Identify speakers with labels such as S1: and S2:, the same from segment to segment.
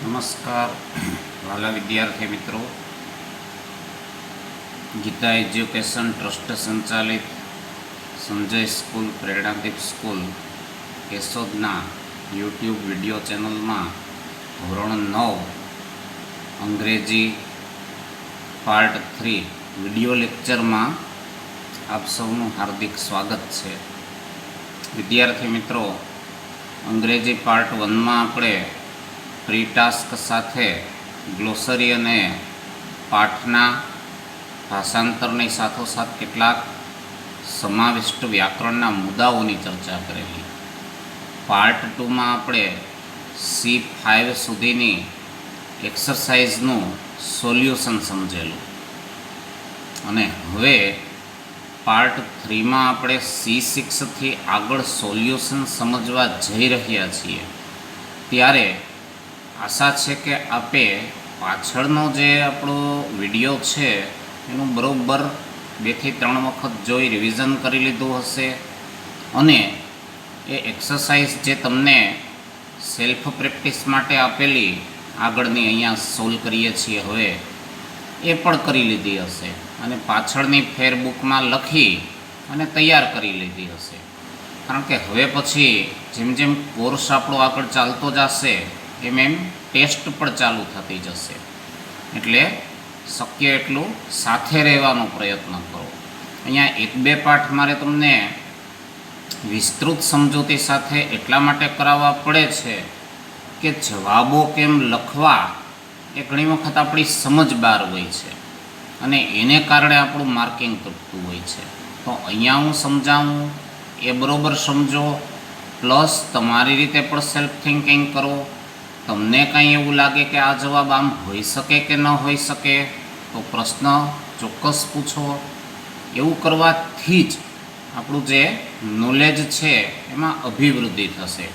S1: નમસ્કાર વાલા વિદ્યાર્થી મિત્રો, ગીતા એજ્યુકેશન ટ્રસ્ટ સંચાલિત સંજય સ્કૂલ પ્રેરણાદીપ સ્કૂલ કેશોદના યુટ્યુબ વિડીયો ચેનલમાં ધોરણ 9 અંગ્રેજી પાર્ટ 3 વિડીયો લેક્ચરમાં આપ સૌનું હાર્દિક સ્વાગત છે. વિદ્યાર્થી મિત્રો, અંગ્રેજી પાર્ટ 1માં આપણે પ્રી ટાસ્ક સાથે ગ્લોસરી અને પાઠના ભાષાંતરની સાથોસાથ કેટલાક સમાવિષ્ટ વ્યાકરણના મુદ્દાઓની ચર્ચા કરેલી. પાર્ટ 2માં આપણે C5 સુધીની એક્સરસાઇઝનું સોલ્યુશન સમજેલું અને હવે પાર્ટ 3માં આપણે C6થી આગળ સોલ્યુશન સમજવા જઈ રહ્યા છીએ. ત્યારે આશા છે કે આપે પાછળનો જે આપણો વિડીયો છે એનું બરાબર 2 થી 3 વખત જોઈ રિવિઝન કરી લીધું હશે અને એ એક્સરસાઇઝ જે તમને સેલ્ફ પ્રેક્ટિસ માટે આપેલી આગળની અહીંયા સોલ્વ કરીએ છીએ હવે એ પણ કરી લીધી હશે અને પાછળની ફેરબુકમાં લખી અને તૈયાર કરી લીધી હશે. કારણ કે હવે પછી જેમ જેમ કોર્સ આપણો આગળ ચાલતો જશે એમ ટેસ્ટ પણ ચાલુ થતી જશે, એટલે શક્ય એટલું સાથે રહેવાનો પ્રયત્ન કરો. અહીંયા 1-2 પાઠ મારે તમને વિસ્તૃત સમજૂતી સાથે એટલા માટે કરાવવા પડે છે કે જવાબો કેમ લખવા એ ઘણી વખત આપણી સમજ બહાર હોય છે અને એને કારણે આપણું માર્કિંગ તૂટતું હોય છે. તો અહીંયા હું સમજાવું એ બરાબર સમજો, પ્લસ તમારી રીતે પણ સેલ્ફ થિંકિંગ કરો. તમને કાંઈ એવું લાગે કે આ જવાબ આમ હોઈ શકે કે ન હોઈ શકે તો પ્રશ્ન ચોક્કસ પૂછો. એવું કરવાથી જ આપણું જે નોલેજ છે એમાં અભિવૃદ્ધિ થશે.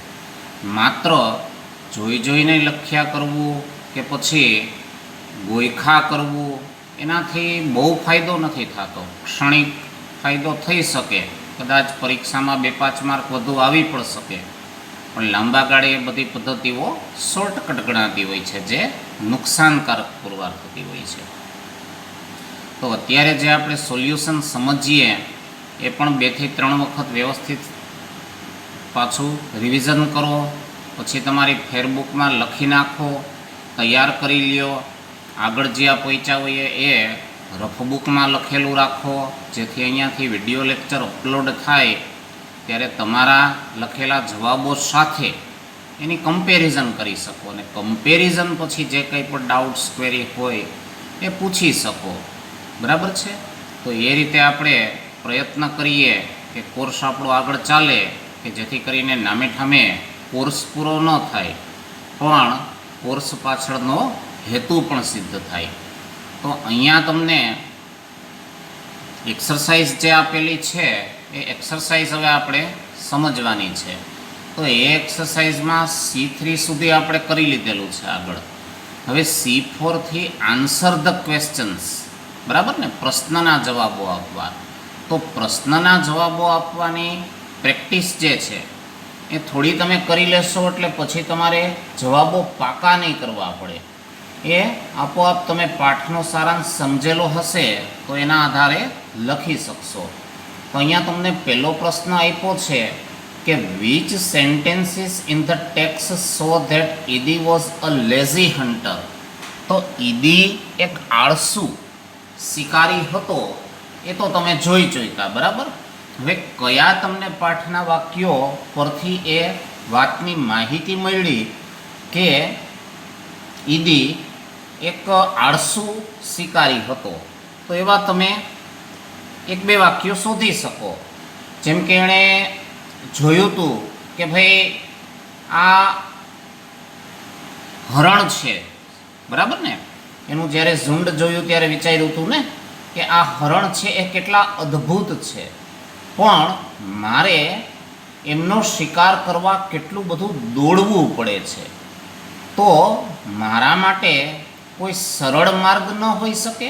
S1: માત્ર જોઈને લખ્યા કરવું કે પછી ગોયખા કરવું એનાથી બહુ ફાયદો નથી થતો. ક્ષણિક ફાયદો થઈ શકે, કદાચ પરીક્ષામાં 2-5 માર્ક વધુ આવી પણ શકે, પણ લાંબા ગાળે એ બધી પદ્ધતિઓ શોર્ટકટ ગણાતી હોય છે જે નુકસાનકારક પુરવાર થતી હોય છે. તો અત્યારે જે આપણે સોલ્યુશન સમજીએ એ પણ 2 થી 3 વખત વ્યવસ્થિત પાછું રિવિઝન કરો, પછી તમારી ફેરબુકમાં લખી નાખો, તૈયાર કરી લ્યો. આગળ જ્યાં પહોંચ્યા હોઈએ એ રફબુકમાં લખેલું રાખો, જેથી અહીંયાથી વિડીયો લેક્ચર અપલોડ થાય ત્યારે તમારા લખેલા જવાબો સાથે એની કમ્પેરિઝન કરી શકો અને કમ્પેરિઝન પછી જે કંઈ પણ ડાઉટ્સ ક્વેરી હોય એ પૂછી શકો. બરાબર છે? તો એ રીતે આપણે પ્રયત્ન કરીએ કે કોર્સ આપણો આગળ ચાલે, કે જેથી કરીને નામે ઠામે કોર્સ પૂરો ન થાય પણ કોર્સ પાછળનો હેતુ પણ સિદ્ધ થાય. તો અહીંયા તમને એક્સરસાઇઝ જે આપેલી છે એ એક્સરસાઇઝ હવે આપણે સમજવાની છે. તો એ એક્સરસાઇઝમાં C3 સુધી આપણે કરી લીધેલું છે આગળ. હવે C4થી આન્સર ધ ક્વેશ્ચન્સ, બરાબર ને, પ્રશ્નના જવાબો આપવા. તો પ્રશ્નના જવાબો આપવાની પ્રેક્ટિસ જે છે એ થોડી તમે કરી લેશો એટલે પછી તમારે જવાબો પાકા નહીં કરવા પડે. એ આપોઆપ તમે પાઠનો સારાંશ સમજેલો હશે તો એના આધારે લખી શકશો. તો અહીંયા તમને પહેલો પ્રશ્ન આપ્યો છે કે which sentences in the text so that Idi was a lazy hunter. તો ઈડી એક આળસુ શિકારી હતો એ તો તમે જોઈ ચૂક્યા, બરાબર. હવે કયા તમને પાઠના વાક્યો પરથી એ વાતની માહિતી મળી કે ઈડી એક આળસુ શિકારી હતો? તો એવા તમે 1-2 વાક્યો શોધી શકો. જેમ કે એણે જોયું હતું કે ભાઈ આ હરણ છે, બરાબર ને, એનું જ્યારે ઝુંડ જોયું ત્યારે વિચાર્યું હતું ને કે આ હરણ છે એ કેટલા અદ્ભુત છે, પણ મારે એમનો શિકાર કરવા કેટલું બધું દોડવું પડે છે. તો મારા માટે કોઈ સરળ માર્ગ ન હોઈ શકે?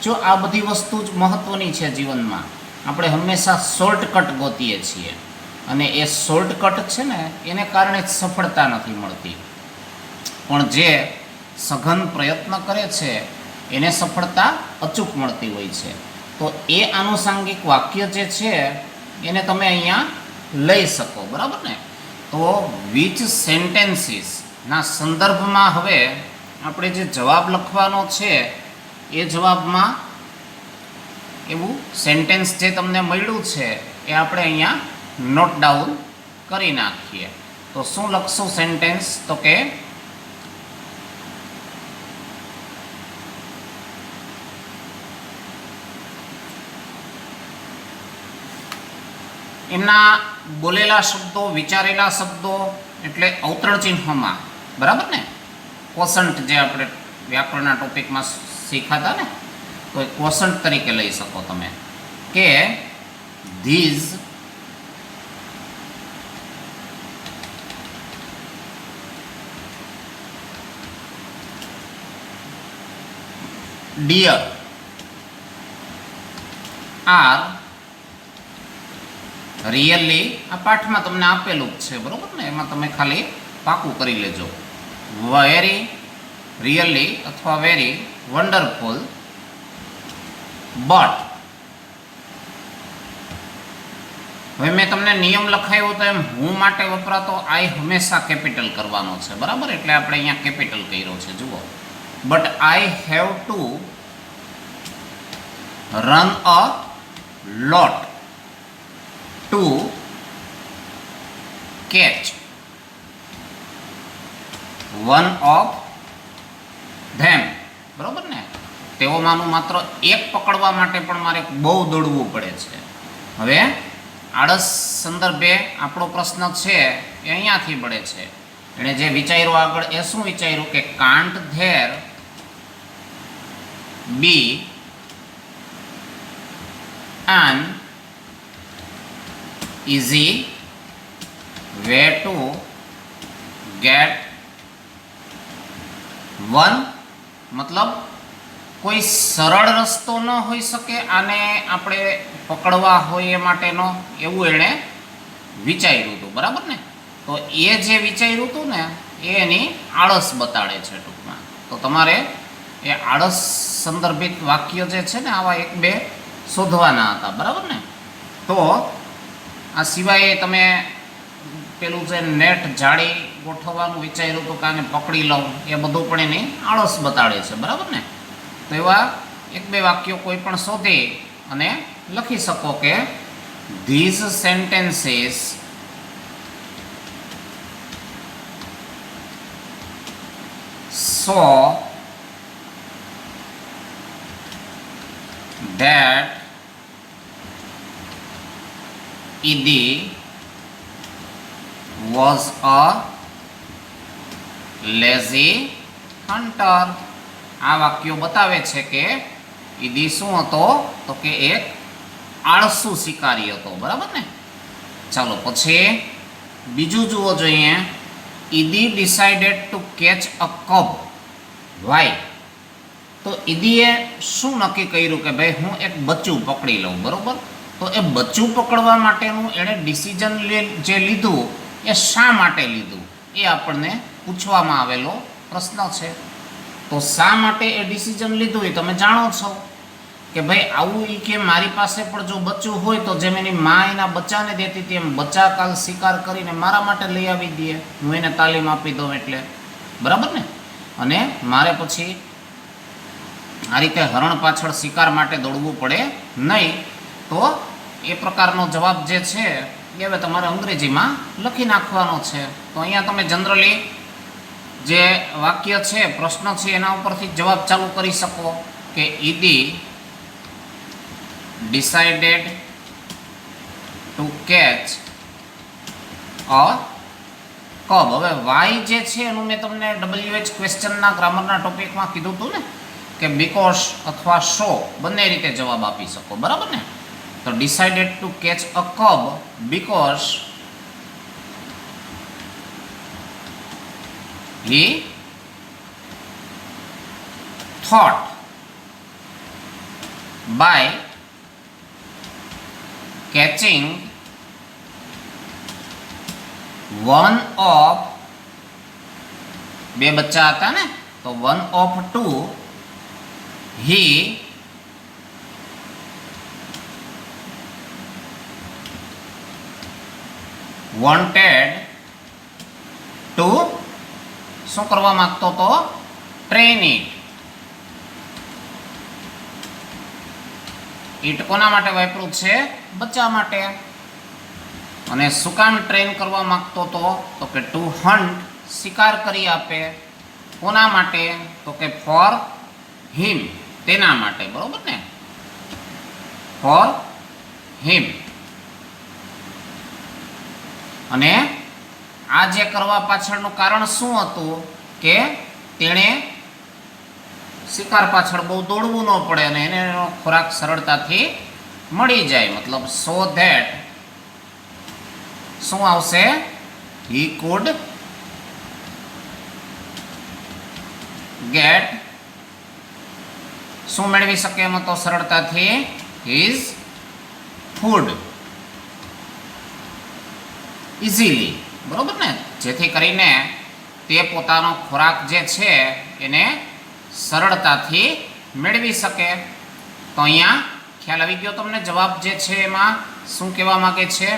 S1: જો આ બધી વસ્તુ જ મહત્ત્વની છે જીવનમાં. આપણે હંમેશા શોર્ટકટ ગોતીએ છીએ અને એ શોર્ટકટ છે ને એને કારણે જ સફળતા નથી મળતી. પણ જે સઘન પ્રયત્ન કરે છે એને સફળતા અચૂક મળતી હોય છે. તો એ આનુષાંગિક વાક્ય જે છે એને તમે અહીંયા લઈ શકો, બરાબર ને. તો વિચ સેન્ટેન્સીસના સંદર્ભમાં હવે આપણે જે જવાબ લખવાનો છે એ જવાબમાં એવું સેન્ટેન્સ જે તમને મળ્યું છે એ આપણે અહીંયા નોટ ડાઉન કરી નાખીએ. તો શું લખશું સેન્ટેન્સ? તો કે એમના બોલેલા શબ્દો, વિચારેલા શબ્દો એટલે અવતરણ ચિહ્નોમાં, બરાબર ને. ક્વોશન્ટ જે આપણે વ્યાકરણના ટોપિકમાં શીખાતા ને, તો એ ક્વોશન્ટ તરીકે લઈ શકો તમે કે ધીઝ ડિયર આર રિયલી, આ પાઠમાં તમને આપેલું જ છે, બરોબર ને. એમાં તમે ખાલી પાકું કરી લેજો. વેરી રિયલી અથવા વેરી વન્ડરફુલ, બટ હવે મેં તમને નિયમ લખાયો તો એમ હું માટે વપરાતો આઈ હંમેશા કેપિટલ કરવાનો છે, બરાબર. એટલે આપણે અહીંયા કેપિટલ કર્યો છે, જુઓ. But I have to run a lot to catch one of them, બરોબર ને. તેઓમાંનું માત્ર એક પકડવા માટે પણ મારે બહુ દોડવું પડે છે. હવે આળસ સંદર્ભે આપણો પ્રશ્ન છે એ અહીંયાથી મળે છે. એણે જે વિચાર્યું આગળ એ શું વિચાર્યું કે can't there be an easy way to get one, મતલબ કોઈ સરળ રસ્તો ન હોઈ શકે આને આપણે પકડવા હોય એ માટેનો, એવું એણે વિચાર્યું હતું, બરાબર ને. તો એ જે વિચાર્યું હતું ને એ એની આળસ બતાડે છે ટૂંકમાં. તો તમારે એ આળસ સંદર્ભિત વાક્ય જે છે ને આવા એક બે શોધવાના હતા, બરાબર ને. તો આ સિવાય તમે પેલું જે નેટ જાળી ગોઠવવાનું વિચાર્યું હતું કે આને પકડી લઉં, એ બધું પણ એની આળસ બતાડે છે, બરાબર ને. તો એવા એક બે વાક્યો કોઈ પણ શોધી અને લખી શકો કે these sentences so that Idi was a lazy hunter. આ વાક્યો બતાવે છે કે ઈદી શું હતો? તો કે એક આળસુ શિકારી હતો, બરાબર ને. ચાલો પછી બીજું જુઓ જોઈએ. Idi decided to catch a cub. Why? તો ઈદીએ શું નક્કી કર્યું કે ભાઈ હું એક બચ્ચું પકડી લઉં, બરોબર. તો એ બચ્ચું પકડવા માટેનું એણે ડિસિઝન જે લીધું એ શા માટે લીધું એ આપણને પૂછવામાં આવેલો પ્રશ્ન છે. તો શા માટે એ ડિસિઝન લીધું એ તમે જાણો છો કે ભાઈ આવું એ કે મારી પાસે પણ જો બચ્ચું હોય તો જેમ એની મા એના બચ્ચાને દેતી હતી એમ બચ્ચા કાલ શિકાર કરીને મારા માટે લઈ આવી દે, હું એને તાલીમ આપી દઉં એટલે, બરાબર ને. અને મારે પછી આ રીતે હરણ પાછળ શિકાર માટે દોડવું પડે નહીં. તો એ પ્રકારનો જવાબ જે છે એ હવે તમારે અંગ્રેજીમાં લખી નાખવાનો છે. તો અહીંયા તમે જનરલી જે વાક્ય છે, પ્રશ્ન છે, એના ઉપરથી જવાબ ચાલુ કરી શકો કે ઈદી ડિસાઇડેડ ટુ કેચ અ કબ. હવે વાય જે છે એનું મેં તમને WH ક્વેશ્ચનના ગ્રામરના ટોપિકમાં કીધું હતું ને કે બીકોઝ અથવા સો બંને રીતે જવાબ આપી શકો, બરાબર ને. તો decided to catch a cub because he thought by catching one of બે બચ્ચા હતા ને, તો 1 of 2 he wanted to શું કરવા માંગતો તો? Train it. ઈટ કોના માટે વાપર્યું છે? બચ્ચા માટે. અને શું કામ ટ્રેન કરવા માંગતો તો કે ટુ હન્ટ, શિકાર કરી આપે. કોના માટે? તો કે ફોર હિમ, તેના માટે. બરોબર ને? For him. અને આ જે કરવા પાછળનું કારણ શું હતું કે તેણે શિકાર પાછળ બહુ દોડવું ન પડે અને એને એનો ખોરાક સરળતાથી મળી જાય. મતલબ સો ધેટ શું આવશે? he could get, શું મેળવી શકે એમ તો સરળતાથી? his food easily. બરોબર ને? જેથી કરીને તે પોતાનો ખોરાક જે છે એને સરળતાથી મેળવી શકે. તો અહીંયા ખ્યાલ આવી ગયો તમને? જવાબ જે છે એમાં શું કહેવા માંગે છે?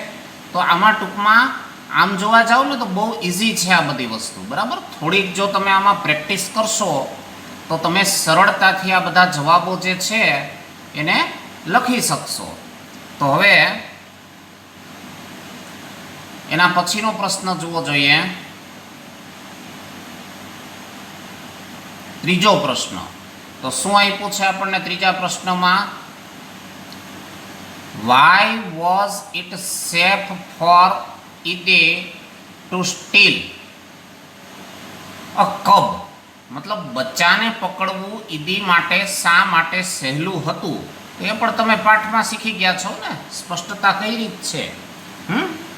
S1: તો આમાં ટૂંકમાં આમ જોવા જાવ ને તો બહુ ઇઝી છે આ બધી વસ્તુ. બરાબર? થોડીક જો તમે આમાં પ્રેક્ટિસ કરશો તો તમે સરળતાથી આ બધા જવાબો જે છે એને લખી શકશો. તો હવે એના પછીનો પ્રશ્ન જુઓ જોઈએ. ત્રીજો પ્રશ્ન. તો શું આપ્યું છે આપણને ત્રીજા પ્રશ્નમાં? Why was it safe for Ide to steal a cub? મતલબ બચ્ચાને પકડવું ઈદી માટે શા માટે સહેલું હતું? એ પણ તમે પાઠમાં શીખી ગયા છો ને. સ્પષ્ટતા કઈ રીત છે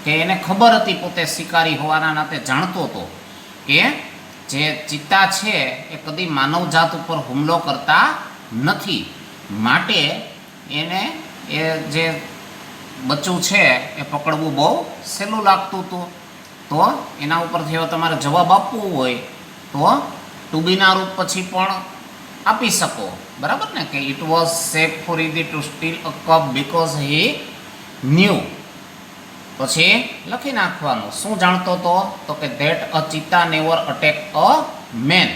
S1: કે એને ખબર હતી, પોતે શિકારી હોવાના નાતે જાણતો હતો કે જે ચિત્તા છે એ કદી માનવજાત ઉપર હુમલો કરતા નથી, માટે એને એ જે બચ્ચું છે એ પકડવું બહુ સહેલું લાગતું હતું. તો એના ઉપરથી હવે તમારે જવાબ આપવો હોય તો ટુ બીના રૂપ પછી પણ આપી શકો. બરાબર ને? કે it was safe for Idi to steal a cub because he knew. પછી લખી નાખવાનું શું જાણતો હતો? તો કે that a cheetah never attack a main.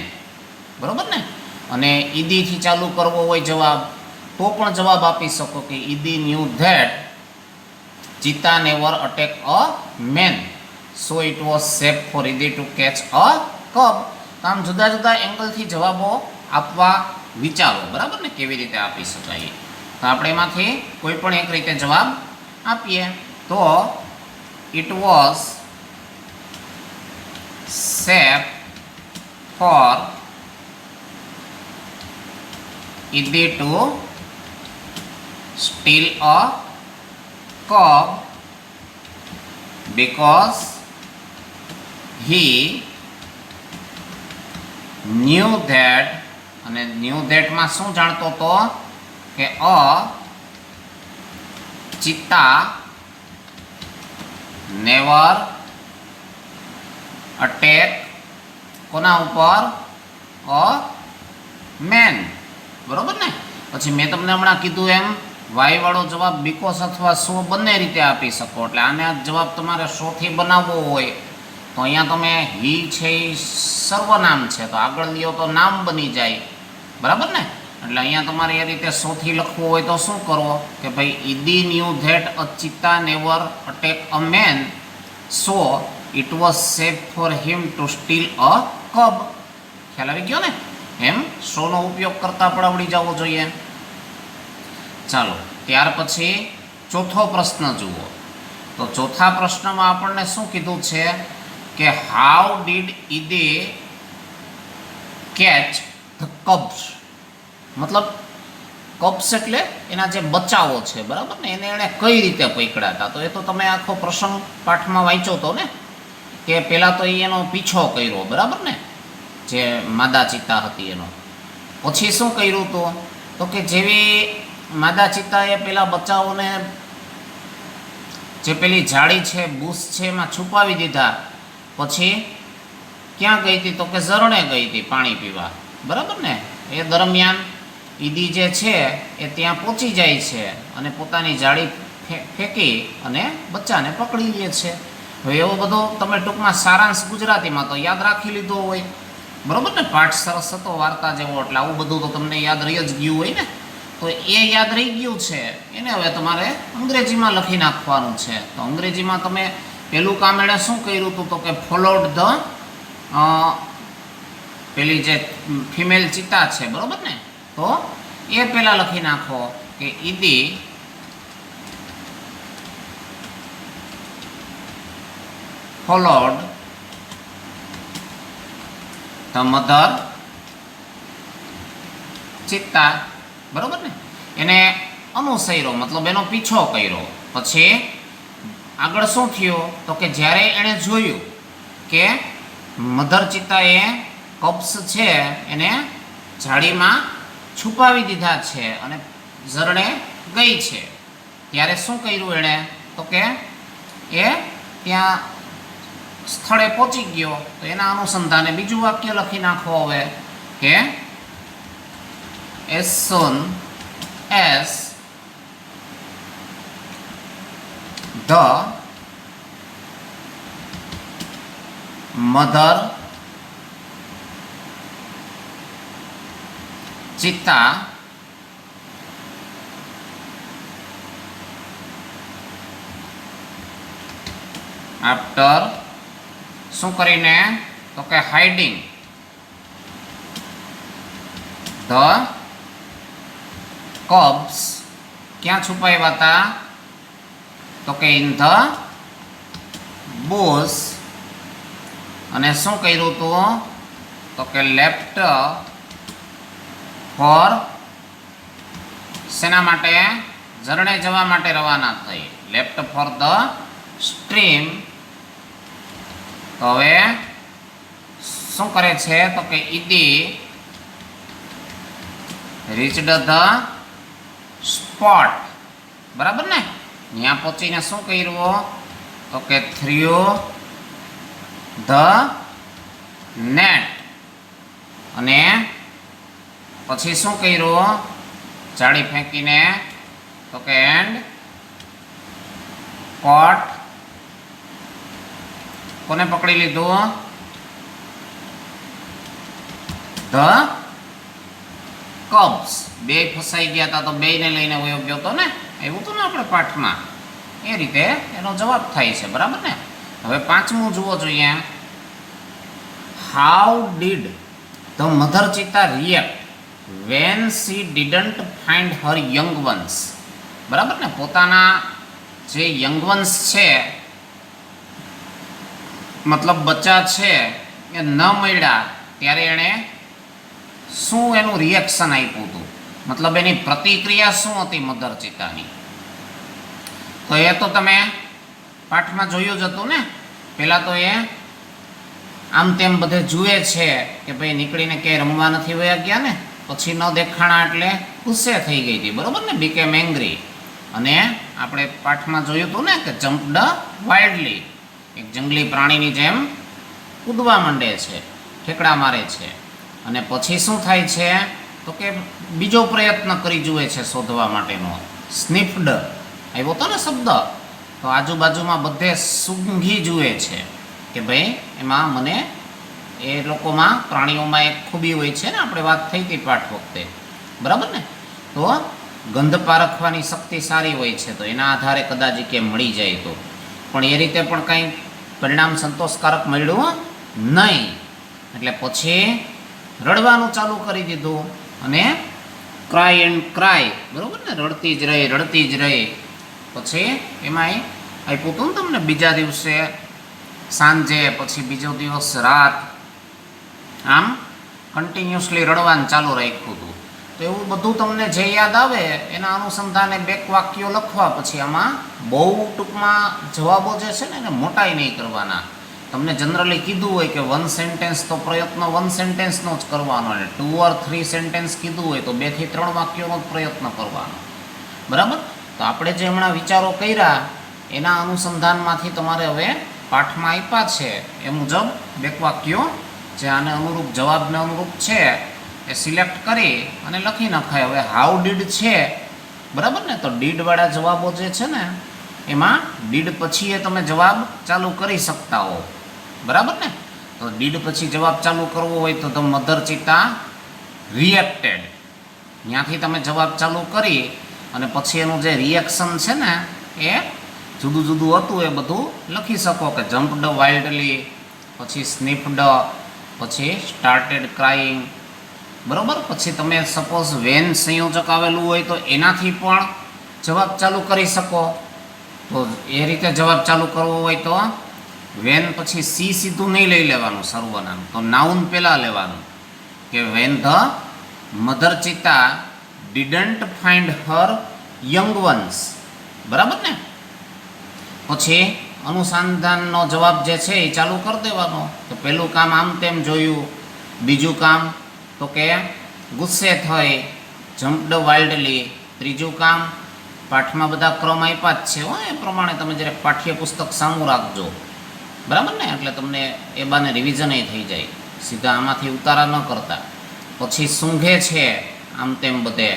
S1: બરોબર ને? અને ઈદીથી ચાલુ કરવો હોય જવાબ તો પણ જવાબ આપી શકો કે Idi knew that cheetah never attack a man, so it was safe for Idi to catch a cub. તો આમ જુદા જુદા એંગલથી જવાબો આપવા વિચારો. બરાબર ને? કેવી રીતે આપી શકાય. તો આપણે એમાંથી કોઈ પણ એક રીતે જવાબ આપીએ. તો it was safe for Idi to steal a cub because he knew that, અને knew that માં શું જાણતો હતો કે અ ચિત્તા નેવર અટેક કોના ઉપર? અ મેન. બરોબર ને? પછી મેં તમને હમણાં કીધું એમ વાય વાળો જવાબ બીકોઝ અથવા સો બંને રીતે આપી શકો. એટલે આને જવાબ તમારે સોથી બનાવવો હોય તો અહીંયા તમે હી છે એ સર્વનામ છે તો આગળ લ્યો તો નામ બની જાય. બરાબર ને? એટલે અહીંયા તમારે એ રીતે સોથી લખવું હોય તો શું કરો કે ભાઈ ઈદી knew that a cheetah never attack a man, so it was safe for him to steal a cub. ખ્યાલ આવી ગયો ને? એમ સોનો ઉપયોગ કરતા પણ આવડી જવો જોઈએ. ચાલો ત્યાર પછી ચોથો પ્રશ્ન જુઓ. તો ચોથા પ્રશ્નમાં આપણને શું કીધું છે કે how did Eid-e catch the cubs? મતલબ કબ્સ એટલે એના જે બચ્ચાઓ છે. બરાબર ને? એને એણે કઈ રીતે પકડ્યા હતા? તો એ તો તમે આખો પ્રસંગ પાઠમાં વાંચ્યો હતો ને કે પહેલાં તો એનો પીછો કર્યો. બરાબર ને? જે માદા ચિત્તા હતી એનો. પછી શું કર્યું હતું? તો કે જેવી માદા ચિત્તાએ પેલા બચ્ચાઓને જે પેલી જાળી છે, બુશ છે, એમાં છુપાવી દીધા, પછી ક્યાં ગઈ હતી? તો કે ઝરણે ગઈ હતી પાણી પીવા, બરાબર ને? એ દરમિયાન ઈદી જે છે એ ત્યાં પહોંચી જાય છે અને પોતાની જાળી ફેંકી અને બચ્ચાને પકડી લે છે. હવે એવો બધો તમે ટૂંકમાં સારાંશ ગુજરાતીમાં તો યાદ રાખી લીધો હોય, બરાબર ને? પાઠ સરસ હતો વાર્તા જેવો, એટલે આવું બધું તો તમને યાદ રહી જ ગયું હોય ને. તો એ યાદ રહી ગયું છે, એને હવે તમારે અંગ્રેજીમાં લખી નાખવાનું છે. તો અંગ્રેજીમાં તમે પેલું કામ એણે શું કર્યું હતું? તો કે ફોલોડ ધ પેલી જે ફિમેલ ચિત્તા છે, બરાબર ને? તો એ પહેલાં લખી નાખો કે ઈદી followed the mother ચિત્તા, બરોબર ને? એને અનુસર્યો, મતલબ એનો પીછો કર્યો. પછી આગળ શું થયું? તો કે જ્યારે એણે જોયું કે મધર ચિત્તાએ કબ્સ છે એને જાળીમાં છુપાવી દીધા છે અને ઝરણે ગઈ છે, ત્યારે શું કર્યું એણે? તો કે એ ત્યાં સ્થળે પહોંચી ગયો. તો એના અનુસંધાને બીજું વાક્ય લખી નાખો હવે કે as soon as the mother ચિત્તા after શું કરીને? તો કે હાઇડિંગ ધ કબ્સ, ક્યાં છુપાવ્યા હતા? તો કે ઇન ધ બુશ. અને શું કર્યું હતું? તો કે લેફ્ટ ફોર શેના માટે? ઝરણે જવા માટે રવાના થઈ. Left for the stream. તો હવે શું કરે છે? તો કે ઈદી રીચડ ધ સ્પોટ, બરાબર ને? ત્યાં પહોંચીને શું કર્યું? તો કે થ્રુ ધ નેટ. અને પછી શું કર્યું? જાળી ફેંકીને. તો કે એન્ડ કોટ, કોને પકડી લીધું? The cubs. બે ફસાઈ ગયા હતા તો બેયને લઈને વયો ગયો હતો ને, એવું હતું ને આપણે પાઠમાં. એ રીતે એનો જવાબ થાય છે, બરાબર ને? હવે પાંચમું જુઓ જોઈએ. How did the mother cheetah react when she didn't find her young ones, બરાબર ને? પોતાના જે યંગ વન્સ છે, મતલબ બચ્ચા છે, એ ન મળ્યા ત્યારે એણે શું એનું રિએક્શન આપ્યું હતું? મતલબ એની પ્રતિક્રિયા શું હતી મધર ચિત્તાની? તો એ તો તમે પાઠમાં જોયું જ હતું ને. પહેલાં તો એ આમ તેમ બધે જુએ છે કે ભાઈ નીકળીને ક્યાંય રમવા નથી વયા ગયા ને. પછી ન દેખાણા એટલે ગુસ્સે થઈ ગઈ હતી, બરાબર ને? Became angry. અને આપણે પાઠમાં જોયું હતું ને કે જમ્પડ વાઇલ્ડલી, એક જંગલી પ્રાણીની જેમ કૂદવા માંડે છે, ઠેકડા મારે છે. અને પછી શું થાય છે? તો કે બીજો પ્રયત્ન કરી જુએ છે શોધવા માટેનો. સ્નિફ્ડ આવ્યો હતો ને શબ્દ. તો આજુબાજુમાં બધે સૂંઘી જુએ છે કે ભાઈ એમાં મને એ લોકોમાં પ્રાણીઓમાં એક ખૂબી હોય છે ને, આપણે વાત થઈ હતી પાઠ વખતે, બરાબર ને? તો ગંધ પારખવાની શક્તિ સારી હોય છે, તો એના આધારે કદાચ કે મળી જાય તો. પણ એ રીતે પણ કંઈ પરિણામ સંતોષકારક મળ્યું નહીં. એટલે પછી રડવાનું ચાલુ કરી દીધું અને ક્રાય એન્ડ ક્રાય, બરાબર ને? રડતી જ રહી, રડતી જ રહી. પછી એમાંય આપ્યું હતું ને તમને, બીજા દિવસે સાંજે, પછી બીજો દિવસ રાત, આમ કન્ટિન્યુઅસલી રડવાનું ચાલુ રાખ્યું હતું. તો એવું બધું તમને જે યાદ આવે એના અનુસંધાને બે વાક્યો લખવા. પછી આમાં બહુ ટૂંકમાં જવાબો જે છે ને એને મોટાઈ નહીં કરવાના. તમને જનરલી કીધું હોય કે 1 સેન્ટેન્સ તો પ્રયત્ન 1 સેન્ટેન્સનો જ કરવાનો, અને 2 or 3 સેન્ટેન્સ કીધું હોય તો 2 થી 3 વાક્યોનો જ પ્રયત્ન કરવાનો, બરાબર? તો આપણે જે હમણાં વિચારો કર્યા એના અનુસંધાનમાંથી તમારે હવે પાઠમાં આપ્યા છે એ મુજબ બે વાક્યો જે આને અનુરૂપ જવાબને અનુરૂપ છે એ સિલેક્ટ કરી અને લખી નખાય. હવે હાઉ ડીડ છે, બરાબર ને, તો ડીડવાળા જવાબો જે છે ને એમાં ડીડ પછી એ તમે જવાબ ચાલુ કરી શકતા હો, બરાબર ને. તો ડીડ પછી જવાબ ચાલુ કરવો હોય તો ધ મધર ચિતા રિએક્ટેડ, ત્યાંથી તમે જવાબ ચાલુ કરી અને પછી એનું જે રિએક્શન છે ને એ જુદું જુદું હતું એ બધું લખી શકો કે જમ્પડ વાઇલ્ડલી, પછી સ્નિફડ, પછી સ્ટાર્ટેડ ક્રાઇંગ, બરાબર. પછી તમે સપોઝ વેન સંયોજક આવેલું હોય તો એનાથી પણ જવાબ ચાલુ કરી શકો. તો એ રીતે જવાબ ચાલુ કરવો હોય તો વેન પછી સી સીધું નહીં લઈ લેવાનું સર્વનામ, તો નાઉન પહેલાં લેવાનું કે when the mother cheetah didn't find her young ones, બરાબર ને. પછી અનુસંધાનનો જવાબ જે છે એ ચાલુ કરી દેવાનો કે પહેલું કામ આમ તેમ જોયું, બીજું કામ તો કે ગુસ્સે થઈ, જમ્પડ વાઇલ્ડલી, ત્રીજું કામ પાઠમાં બધા ક્રમ આપ્યા જ છે હો, એ પ્રમાણે તમે જ્યારે પાઠ્યપુસ્તક સામું રાખજો, બરાબર ને, એટલે તમને એ બાને રિવિઝન થઈ જાય, સીધા આમાંથી ઉતારા ન કરતા. પછી સૂંઘે છે આમ તેમ બધે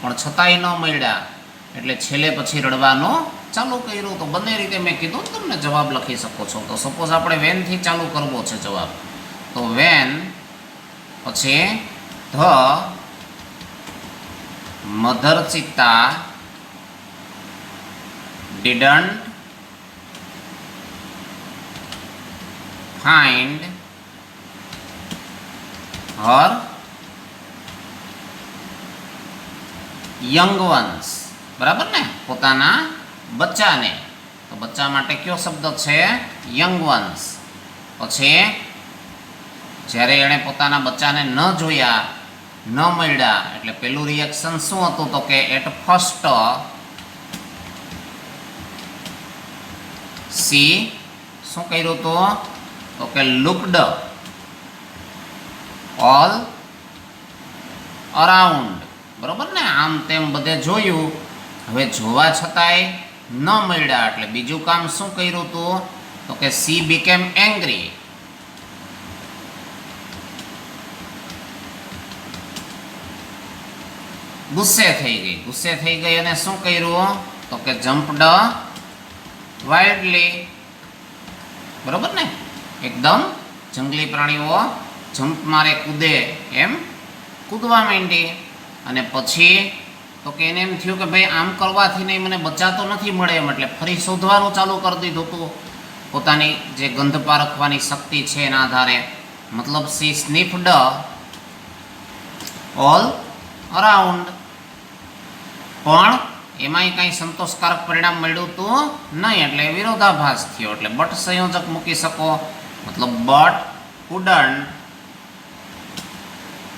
S1: પણ છતાંય ન મળ્યા એટલે છેલ્લે પછી રડવાનો ચાલુ કર્યું. તો બંને રીતે મેં કીધું તમને જવાબ લખી શકો છો. તો સપોઝ આપણે વેનથી ચાલુ કરવો છે જવાબ, તો વેન પછી the mother cheetah didn't find her young ones, બરાબર ને, પોતાના બચ્ચાને. તો બચ્ચા માટે કયો શબ્દ છે? Young ones. પછી જ્યારે એણે પોતાના બચ્ચાને ન જોયા, ન મળ્યા એટલે પેલું રિએક્શન શું હતું? તો કે એટ ફર્સ્ટ સી શું કર્યું હતું? તો કે લુકડ ઓલ અરાઉન્ડ, બરાબર ને, આમ તેમ બધે જોયું. હવે જોવા છતાંય ન મળ્યા એટલે બીજું કામ શું કર્યું હતું? તો કે સી બીકેમ એંગ્રી, ગુસ્સે થઈ ગઈ. ગુસ્સે થઈ ગઈ અને શું કર્યું? તો કે જમ્પડ વાઇલ્ડલી, બરાબર ને, એકદમ જંગલી પ્રાણીઓ જમ્પ મારે કૂદે એમ કૂદવા માંડી. અને પછી તો કે એને એમ થયું કે ભાઈ આમ કરવાથી નહીં મને બચ્ચા તો નથી મળે એમ, એટલે ફરી શોધવાનું ચાલુ કરી દીધું હતું પોતાની જે ગંધ પારખવાની શક્તિ છે એના આધારે. મતલબ સી સ્નિફડ ઓલ અરાઉન્ડ, પણ એમાંય કાંઈ સંતોષકારક પરિણામ મળ્યું હતું નહીં, એટલે વિરોધાભાસ થયો. એટલે બટ સંયોજક મૂકી શકો, મતલબ બટ કુડન્ટ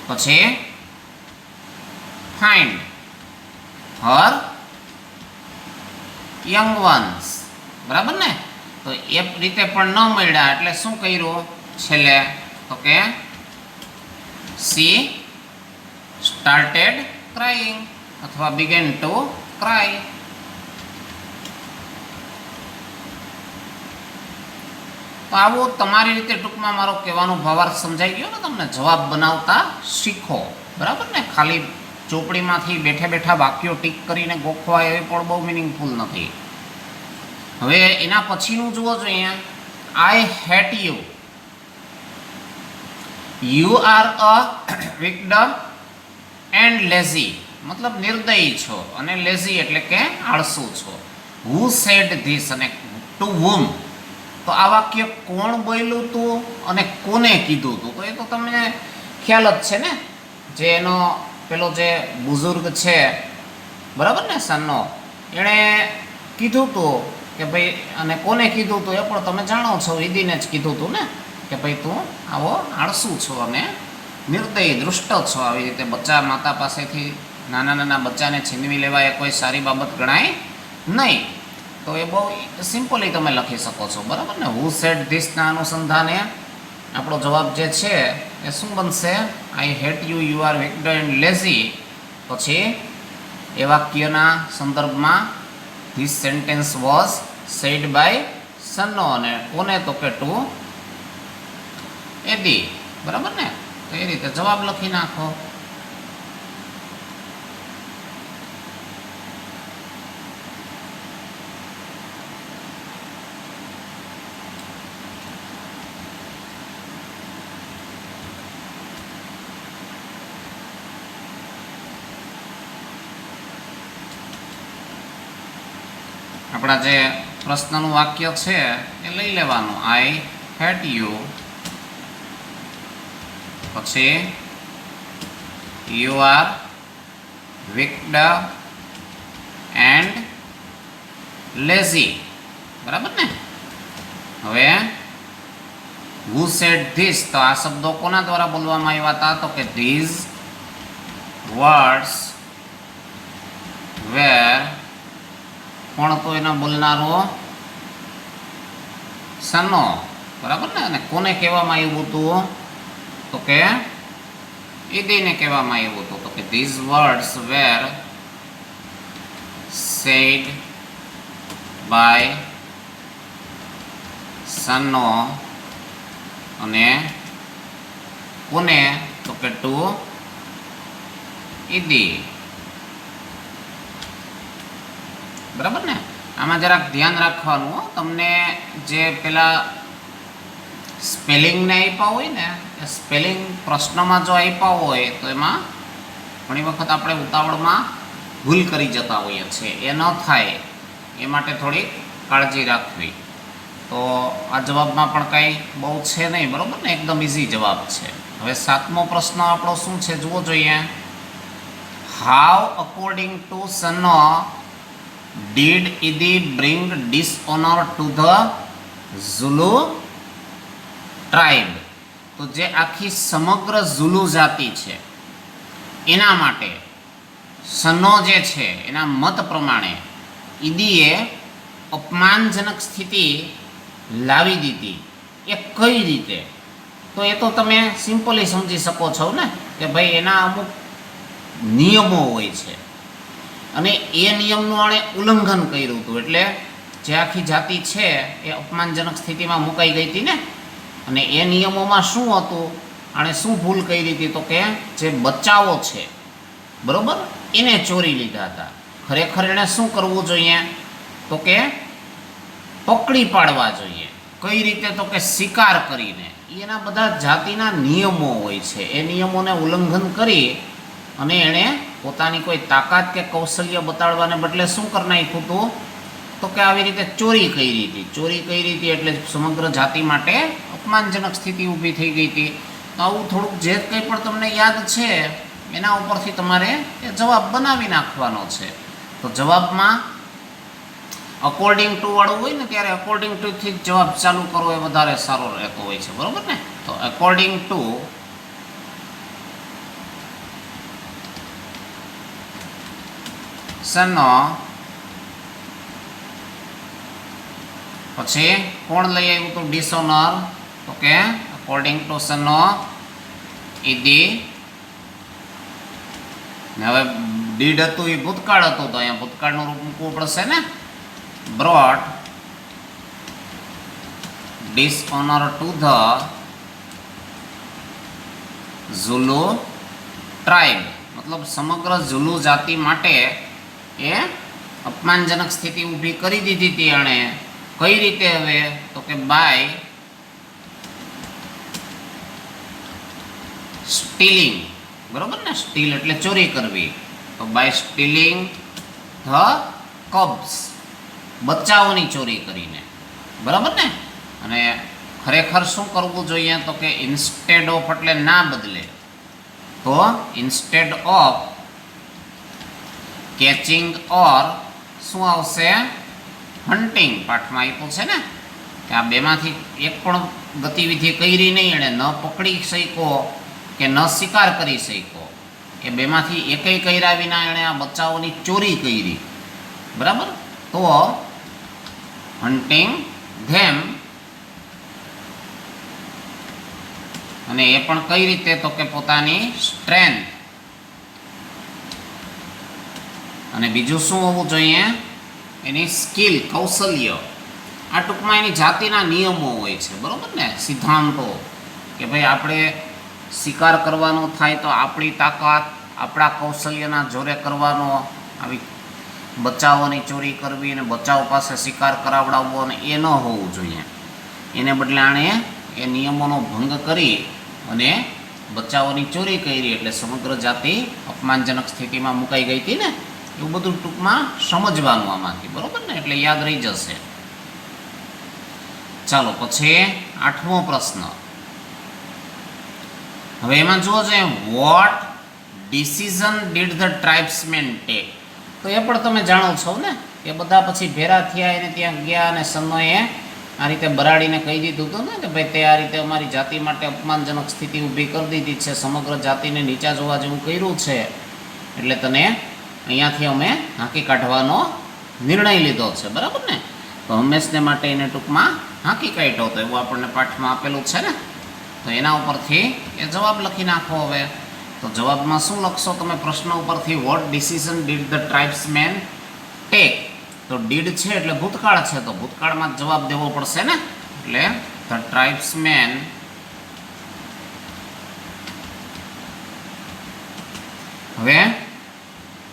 S1: પછી ફાઇન્ડ હર યંગ વન્સ, બરાબર ને. તો એ રીતે પણ ન મળ્યા એટલે શું કર્યું છેલ્લે? તો કે સી સ્ટાર્ટેડ ક્રાઇંગ અથવા બિગેન ટુ ક્રાય. તો આવો તમારી રીતે ટૂંકમાં મારો કહેવાનો ભાવાર્થ સમજાઈ ગયો ને તમને? જવાબ બનાવતા શીખો, બરાબર ને. ખાલી ચોપડીમાંથી બેઠા બેઠા વાક્યો ટીક કરીને ગોખવા એ પણ બહુ મિનિંગફુલ નથી. હવે એના પછીનું જુઓ છો અહીંયા, I hate you, you are a wicked and lazy, મતલબ નિર્દયી છો અને લેઝી એટલે કે આળસુ છો. હુ સેડ ધીસ અને ટુ whom, તો આ વાક્ય કોણ બોલ્યું હતું અને કોને કીધું હતું? તો એ તો તમને ખ્યાલ જ છે ને, જે એનો પેલો જે બુઝુર્ગ છે, બરાબર ને, સન્નો, એણે કીધું હતું કે ભાઈ, અને કોને કીધું હતું એ પણ તમે જાણો છો, વિધિને જ કીધું હતું ને કે ભાઈ તું આવો આળસુ છો અને નિર્દયી દૃષ્ટ છો. આવી રીતે બચ્ચા માતા પાસેથી નાના નાના બચ્ચાને છીનવી લેવા એ કોઈ સારી બાબત ગણાય નહીં. તો એ બહુ સિમ્પલી તમે લખી શકો છો, બરાબર ને. હુ સેડ ધીસના અનુસંધાને આપણો જવાબ જે છે એ શું બનશે? I hate you, you are wicked and lazy. પછી એ વાક્યના સંદર્ભમાં this sentence was said by Sano, અને કોને? તો કે ટુ એડી, બરાબર ને? તો એ રીતે જવાબ લખી નાખો. આપણા જે પ્રશ્નનું વાક્ય છે એ લઈ લેવાનું. આઈ હેટ યુ, પછી you are wicked and lazy. બરાબર ને? હવે હુ સેડ ધીસ, તો આ શબ્દો કોના દ્વારા બોલવામાં આવ્યા હતા? તો કે ધીઝ વર્ડ્સ વેર, કોણ તો એનો બોલનારો? સનો. બરાબર ને? અને કોને કહેવામાં આવ્યું હતું? તો કે ઈદીને કહેવામાં આવ્યું હતું. તો કે these words were said by Sano, અને કોને? તો કે ટુ ઈદી. બરાબર ને? આમાં જરાક ધ્યાન રાખવાનું. તમને જે પેલા સ્પેલિંગને આપ્યા હોય ને, એ સ્પેલિંગ પ્રશ્નમાં જો આપ્યા હોય તો એમાં ઘણી વખત આપણે ઉતાવળમાં ભૂલ કરી જતા હોઈએ છીએ. એ ન થાય એ માટે થોડી કાળજી રાખવી. તો આ જવાબમાં પણ કાંઈ બહુ છે નહીં. બરાબર ને? એકદમ ઇઝી જવાબ છે. હવે 7મો પ્રશ્ન આપણો શું છે જુઓ જોઈએ. How according to Sano did Idi bring dishonor to the Zulu tribe? તો જે આખી સમગ્ર ઝુલુ જાતિ છે એના માટે સનો જે છે એના મત પ્રમાણે ઈદીએ અપમાનજનક સ્થિતિ લાવી દીધી. એ કઈ રીતે? તો એ તો તમે સિમ્પલી સમજી શકો છો ને કે ભાઈ એના અમુક નિયમો હોય છે, અને એ નિયમનું આણે ઉલ્લંઘન કર્યું હતું. એટલે જે આખી જાતિ છે એ અપમાનજનક સ્થિતિમાં મુકાઈ ગઈ હતી ને. અને એ નિયમોમાં શું હતું? આણે શું ભૂલ કરી હતી? તો કે જે બચ્ચાઓ છે, બરાબર, એને ચોરી લીધા હતા. ખરેખર એણે શું કરવું જોઈએ? તો કે પકડી પાડવા જોઈએ. કઈ રીતે? તો કે શિકાર કરીને. એના બધા જાતિના નિયમો હોય છે. એ નિયમોને ઉલ્લંઘન કરી અને એણે પોતાની કોઈ તાકાત કે કૌશલ્ય બતાડવાને બદલે શું કરી નાખ્યું હતું? તો કે આવી રીતે ચોરી કરી હતી. ચોરી કરી હતી એટલે સમગ્ર જાતિ માટે અપમાનજનક સ્થિતિ ઊભી થઈ ગઈ હતી. તો આવું થોડુંક જે કંઈ પણ તમને યાદ છે એના ઉપરથી તમારે એ જવાબ બનાવી નાખવાનો છે. તો જવાબમાં અકોર્ડિંગ ટુ વાળું હોય ને ત્યારે અકોર્ડિંગ ટુથી જ જવાબ ચાલુ કરવો એ વધારે સારો રહેતો હોય છે. બરાબર ને? તો અકોર્ડિંગ ટુ સનો, પછી કોણ લઈ આવ્યું હતું ડિસઓનર? તો કે અકોર્ડિંગ ટુ સનો ઈદી. હવે ડીડ હતું એ ભૂતકાળ હતું, તો અહીંયા ભૂતકાળનું રૂપ મૂકવું પડશે ને. Brought dishonour to the ઝુલુ tribe, મતલબ સમગ્ર ઝુલુ જાતિ માટે એ અપમાનજનક સ્થિતિ ઊભી કરી દીધી હતી એણે. કઈ રીતે? હવે તો કે બાય સ્ટીલિંગ. બરોબર ને? સ્ટીલ એટલે ચોરી કરવી. તો બાય સ્ટીલિંગ ધ કબ્સ, બચ્ચાઓની ચોરી કરીને. બરાબર ને? અને ખરેખર શું કરવું જોઈએ? તો કે ઇન્સ્ટેડ ઓફ એટલે ના બદલે. તો ઇન્સ્ટેડ ઓફ કેચિંગ ઓર શું આવશે? હન્ટિંગ. પાઠમાં આપ્યું છે ને કે આ બેમાંથી એક પણ ગતિવિધિ કરી નહીં એણે. ન પકડી શક્યો કે ન શિકાર કરી શક્યો. એ બેમાંથી એકેય કર્યા વિના એણે આ બચ્ચાઓની ચોરી કરી. બરાબર? તો હન્ટિંગ ધેમ, અને એ પણ કઈ રીતે? તો કે પોતાની સ્ટ્રેન્થ. અને બીજું શું હોવું જોઈએ? એની સ્કિલ, કૌશલ્ય. આ ટૂંકમાં એની જાતિના નિયમો હોય છે. બરાબર ને? સિદ્ધાંતો કે ભાઈ આપણે શિકાર કરવાનો થાય તો આપણી તાકાત, આપણા કૌશલ્યના જોરે કરવાનો, આવી બચ્ચાઓની ચોરી કરવી અને બચ્ચાઓ પાસે શિકાર કરાવડાવવો અને એ ન હોવું જોઈએ. એને બદલે આણે એ નિયમોનો ભંગ કરી અને બચ્ચાઓની ચોરી કરી એટલે સમગ્ર જાતિ અપમાનજનક સ્થિતિમાં મુકાઈ ગઈ હતી ને, એવું બધું ટૂંકમાં સમજવાનું આમાંથી, બરાબર ને? એટલે યાદ રહી જશે. ચાલો પછી 8મો પ્રશ્ન. હવે એમાં જુઓ છે, what decision did the tribesman take? તો એ પણ તમે જાણો છો ને, એ બધા પછી ભેરા થયા એને ત્યાં ગયા અને સનોએ આ રીતે બરાડીને કહી દીધું હતું ને કે ભાઈ તે આ રીતે અમારી જાતિ માટે અપમાનજનક સ્થિતિ ઊભી કરી દીધી છે, સમગ્ર જાતિને નીચા જોવા જેવું કર્યું છે, એટલે તને અહીંયાથી અમે હાંકી કાઢવાનો નિર્ણય લીધો છે, બરાબર ને? તો હંમેશને માટે એને ટૂંકમાં હાંકી કાઢ્યો હતો એવું આપણને પાઠમાં આપેલું છે ને. તો એના ઉપરથી એ જવાબ લખી નાખો. હવે તો જવાબમાં શું લખશો તમે? પ્રશ્ન ઉપરથી what decision did the tribesman take? તો ડીડ છે એટલે ભૂતકાળ છે, તો ભૂતકાળમાં જવાબ દેવો પડશે ને. એટલે ધ ટ્રાઇબ્સમેન હવે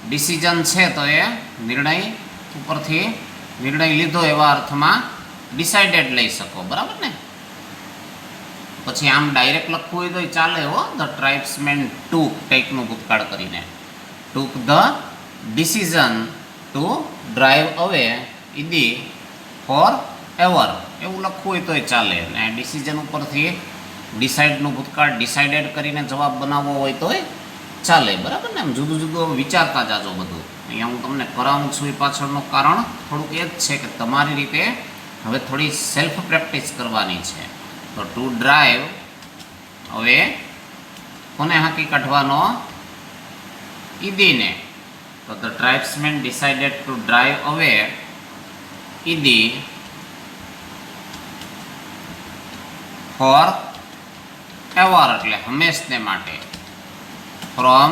S1: ડિસિઝન છે તો એ નિર્ણય ઉપરથી નિર્ણય લીધો એવા અર્થમાં ડિસાઇડેડ લઈ શકો, બરાબર ને? પછી આમ ડાયરેક્ટ લખવું હોય તો ચાલે હો. ધ ટ્રાઇબ્સમેન ટૂક ટેકનું ભૂતકાળ કરીને ટૂક ધ ડિસિઝન ટુ ડ્રાઈવ અવે ઈદી ફોર એવર એવું લખવું હોય તોય ચાલે. અને ડિસિઝન ઉપરથી ડિસાઇડનું ભૂતકાળ ડિસાઇડેડ કરીને જવાબ બનાવવો હોય તોય ચાલે, બરાબર ને? આમ જુદું જુદું વિચારતા જાજો બધું. અહીંયા હું તમને કરાવું છું એ પાછળનું કારણ થોડુંક એ જ છે કે તમારી રીતે હવે થોડી સેલ્ફ પ્રેક્ટિસ કરવાની છે. તો ટુ ડ્રાઈવ હવે કોને હાંકી કાઢવાનો? ઈદીને. તો ધ ટ્રાઇબ્સમેન ડિસાઇડેડ ટુ ડ્રાઈવ અવે ઈદી ફોર એવર એટલે હંમેશને માટે ફ્રોમ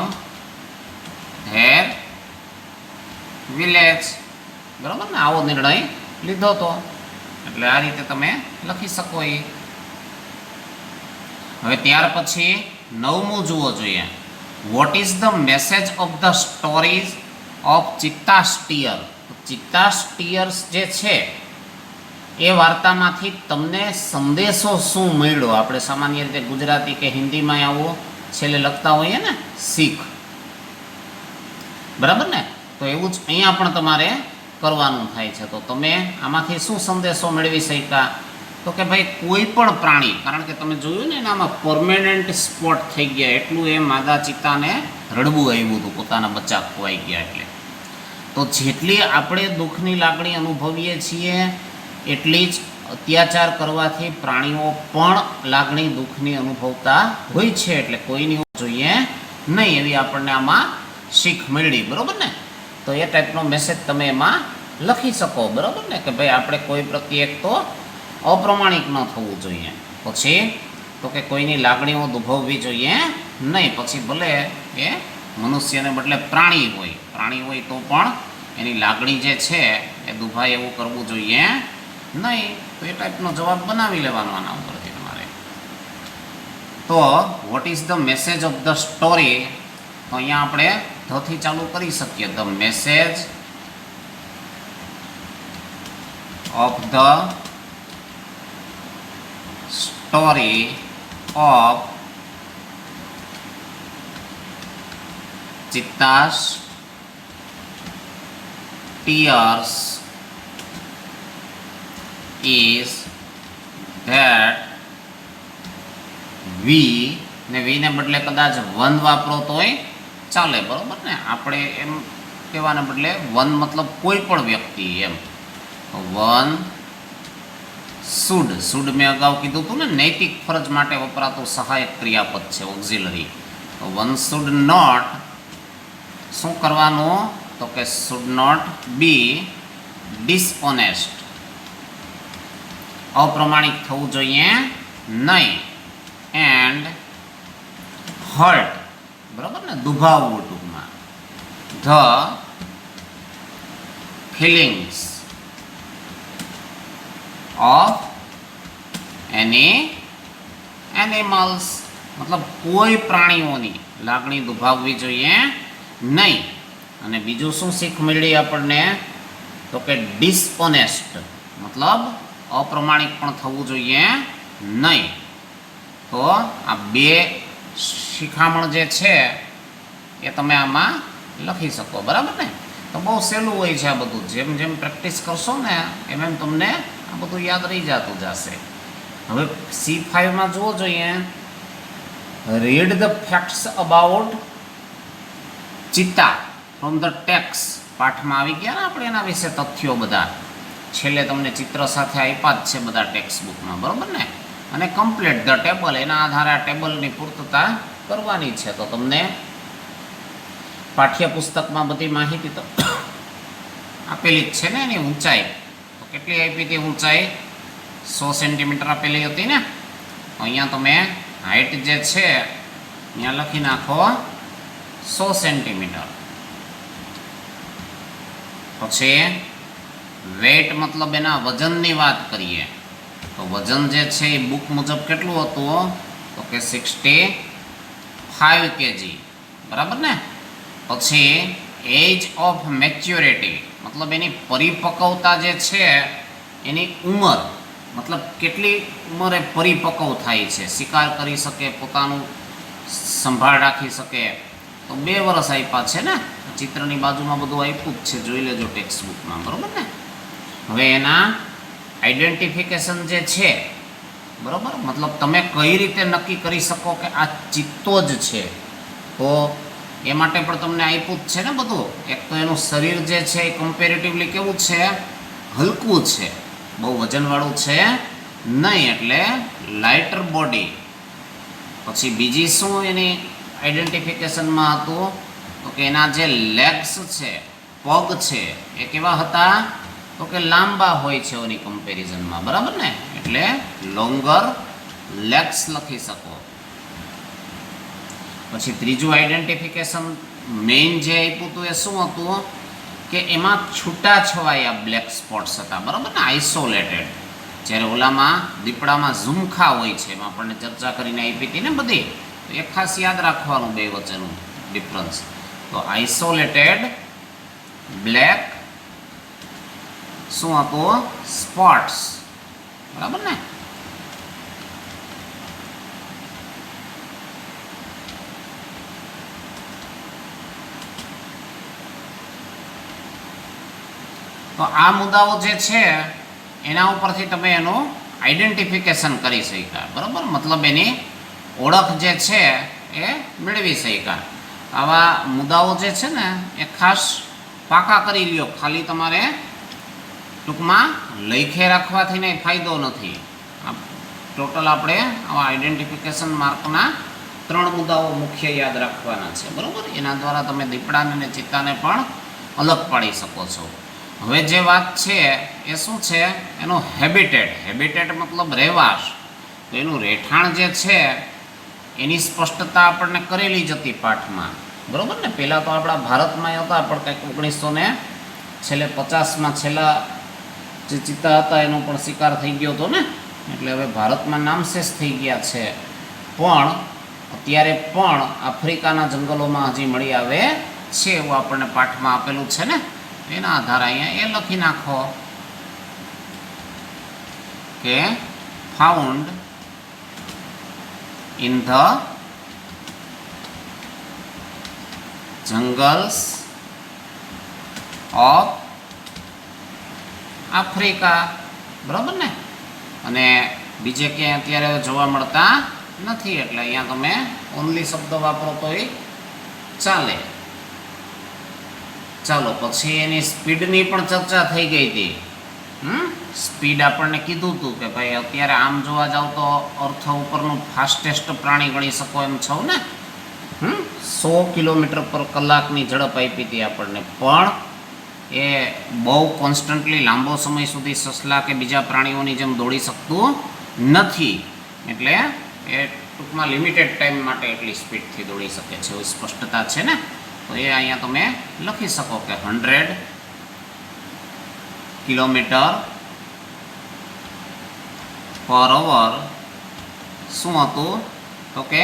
S1: ધેર વિલેજ, બરાબર ને? આવો નિર્ણય લીધો તો એટલે આ રીતે તમે લખી શકો. એ હવે ત્યાર પછી 9મું જુઓ જોઈએ. What is the message of the stories of cheetah's tear? Cheetah's tears જે છે એ વાર્તામાંથી તમને સંદેશો શું મળ્યો? આપણે સામાન્ય રીતે ગુજરાતી કે હિન્દીમાં આવો છેલ્લે લખતા હોઈએ ને, શીખ, બરાબર ને? તો એવું જ અહીંયા પણ તમારે કરવાનું થાય છે. તો તમે આમાંથી શું સંદેશો મેળવી શક્યા? તો કે ભાઈ કોઈ પણ પ્રાણી, કારણ કે તમે જોયું ને એનામાં પરમેનન્ટ સ્પોટ થઈ ગયા, એટલું એ માદા ચિત્તાને રડવું આવ્યું હતું પોતાના બચ્ચા ખોવાઈ ગયા એટલે. તો જેટલી આપણે દુઃખની લાગણી અનુભવીએ છીએ એટલી જ અત્યાચાર કરવાથી પ્રાણીઓ પણ લાગણી દુઃખની અનુભવતા હોય છે, એટલે કોઈની જોઈએ નહીં એવી આપણને આમાં શીખ મળી, બરાબર ને? તો એ ટાઈપનો મેસેજ તમે એમાં લખી શકો, બરાબર ને? કે ભાઈ આપણે કોઈ પ્રત્યે એક તો અપ્રમાણિક ન થવું જોઈએ, પછી તો કે કોઈની લાગણીઓ દુભવવી જોઈએ નહીં. પછી ભલે એ મનુષ્યને બદલે પ્રાણી હોય તો પણ એની લાગણી જે છે એ દુભાય એવું કરવું જોઈએ નહીં. તો એ ટાઈપનો જવાબ બનાવી લેવાનો આના ઉપરથી તમારે. તો what is the message of the story? તો અહીંયા આપણે ધથી ચાલુ કરી શકીએ. The message of the story of cheetah's tears is that we ને વી ને બદલે કદાચ વન વાપરો તોય ચાલે, બરોબર ને? આપણે એમ કહેવાને બદલે વન મતલબ કોઈ પણ વ્યક્તિ, એમ વન શુડ મેં અગાઉ કીધું હતું ને, નૈતિક ફરજ માટે વપરાતું સહાયક ક્રિયાપદ છે, ઓક્ઝિલરી. તો વન શુડ નોટ શું કરવાનું? તો કે શુડ નોટ બી ડિસઓનેસ્ટ, અપ્રમાણિક થવું જોઈએ નહીં. એન્ડ હર્ટ, બરાબર ને? દુભાવવું ટૂંકમાં. The feelings of any animals, મતલબ કોઈ પ્રાણીઓની લાગણી દુભાવવી જોઈએ નહીં. અને બીજું શું શીખ મળી આપણને? તો કે ડિસઓનેસ્ટ મતલબ અપ્રમાણિક પણ થવું જોઈએ નહીં. તો આ બે શિખામણ જે છે એ તમે આમાં લખી શકો, બરાબર ને? તો બહુ સહેલું હોય છે આ બધું. જેમ જેમ પ્રેક્ટિસ કરશો ને એમ એમ તમને આ બધું યાદ રહી જતું જશે. હવે C5માં જુઓ જોઈએ, read the facts about cheetah from the text. પાઠમાં આવી ગયા ને આપણે એના વિશે તથ્યો બધા. છેલ્લે તમને ચિત્ર સાથે આપ્યા જ છે બધા ટેક્સ્ટ બુકમાં, બરાબર ને? અને કમ્પ્લીટ ધ ટેબલ, એના આધારે આ ટેબલની પૂર્તતા કરવાની છે. તો તમને પાઠ્યપુસ્તકમાં બધી માહિતી તો આપેલી જ છે ને. એની ઊંચાઈ તો કેટલી આપી હતી? ઊંચાઈ 100 સેન્ટીમીટર આપેલી હતી ને. અહીંયા તમે હાઇટ જે છે ત્યાં લખી નાખો 100 સેન્ટીમીટર. પછી વેઇટ મતલબ એના વજનની વાત કરીએ તો વજન જે છે એ બુક મુજબ કેટલું હતું? તો કે 65 kg, બરાબર ને? પછી એજ ઓફ મેચ્યોરિટી મતલબ એની પરિપક્વતા જે છે, એની ઉંમર મતલબ કેટલી ઉંમરે પરિપક્વ થાય છે, શિકાર કરી શકે, પોતાનું સંભાળ રાખી શકે. તો 2 વર્ષ આપ્યા છે ને. ચિત્રની બાજુમાં બધું આપ્યું જ છે, જોઈ લેજો ટેક્સ્ટ બુકમાં, બરાબર ને? હવે એના આઈડેન્ટિફિકેશન જે છે, બરાબર, મતલબ તમે કઈ રીતે નક્કી કરી શકો કે આ ચિત્તો જ છે, તો એ માટે પણ તમને આપ્યું જ છે ને બધું. એક તો એનું શરીર જે છે એ કમ્પેરેટિવલી કેવું છે? હલકું છે, બહુ વજનવાળું છે નહીં, એટલે લાઇટર બોડી. પછી બીજી શું એની આઈડેન્ટિફિકેશનમાં હતું? તો કે એના જે લેગ્સ છે, પગ છે, એ કેવા હતા? તો કે લાંબા હોય છે એની કમ્પેરિઝનમાં, બરાબર ને? એટલે લોંગર લેગ્સ લખી શકો. પછી ત્રીજું આઈડેન્ટિફિકેશન મેઇન જે આપ્યું હતું એ શું હતું? કે એમાં છૂટાછવાયા બ્લેક સ્પોટ્સ હતા, બરાબર ને? આઇસોલેટેડ. જ્યારે ઓલામાં દીપડામાં ઝુમખા હોય છે, એમાં આપણને ચર્ચા કરીને આપી હતી ને બધી. તો એ ખાસ યાદ રાખવાનું બે વચ્ચેનું ડિફરન્સ. તો આઇસોલેટેડ બ્લેક શું હતું? સ્પોટ્સ, બરાબર ને? તો આ મુદ્દાઓ જે છે એના ઉપરથી તમે એનું આઈડેન્ટિફિકેશન કરી શક્યા, બરાબર? મતલબ એની ઓળખ જે છે એ મેળવી શક્યા. આવા મુદ્દાઓ જે છે ને એ ખાસ પાકા કરી લ્યો. ખાલી તમારે ટૂંકમાં લખે રાખવાથી ને ફાયદો નથી. ટોટલ આપણે આવા આઈડેન્ટિફિકેશન માર્કના 3 મુદ્દાઓ મુખ્ય યાદ રાખવાના છે, બરાબર? એના દ્વારા તમે દીપડાને અને ચિત્તાને પણ અલગ પાડી શકો છો. હવે જે વાત છે એ શું છે? એનું હેબિટેટ. હેબિટેટ મતલબ રહેવાશ. તો એનું રહેઠાણ જે છે એની સ્પષ્ટતા આપણને કરેલી જ હતી પાઠમાં, બરાબર ને? પહેલાં તો આપણા ભારતમાં હતા, પણ કંઈક 1950માં છેલ્લા જે ચિત્તા હતા એનો પણ શિકાર થઈ ગયો હતો ને, એટલે હવે ભારતમાં નામશેષ થઈ ગયા છે. પણ અત્યારે પણ આફ્રિકાના જંગલોમાં હજી મળી આવે છે એવું આપણને પાઠમાં આપેલું છે ને. એના આધારે અહીંયા એ લખી નાખો કે found in the jungles of Africa, બરાબર ને? અને બીજે ક્યાંય અત્યારે જોવા મળતા નથી, એટલે અહીંયા તમે ઓનલી શબ્દ વાપરો તોય ચાલે. ચાલો, પછી એની સ્પીડની પણ ચર્ચા થઈ ગઈ હતી. સ્પીડ આપણને કીધું હતું કે ભાઈ અત્યારે આમ જોવા જાવ તો અર્થ ઉપરનું ફાસ્ટેસ્ટ પ્રાણી ગણી શકો એમ છો ને. 100 કિલોમીટર પર કલાકની ઝડપ આપી હતી આપણને, પણ એ બહુ કોન્સ્ટન્ટલી લાંબો સમય સુધી સસલા કે બીજા પ્રાણીઓની જેમ દોડી શકતું નથી. એટલે એ ટૂંકમાં લિમિટેડ ટાઈમ માટે એટલી સ્પીડથી દોડી શકે છે, એવી સ્પષ્ટતા છે ને. તો એ અહીંયા તમે લખી શકો કે 100 કિલોમીટર પર અવર શું હતું? તો કે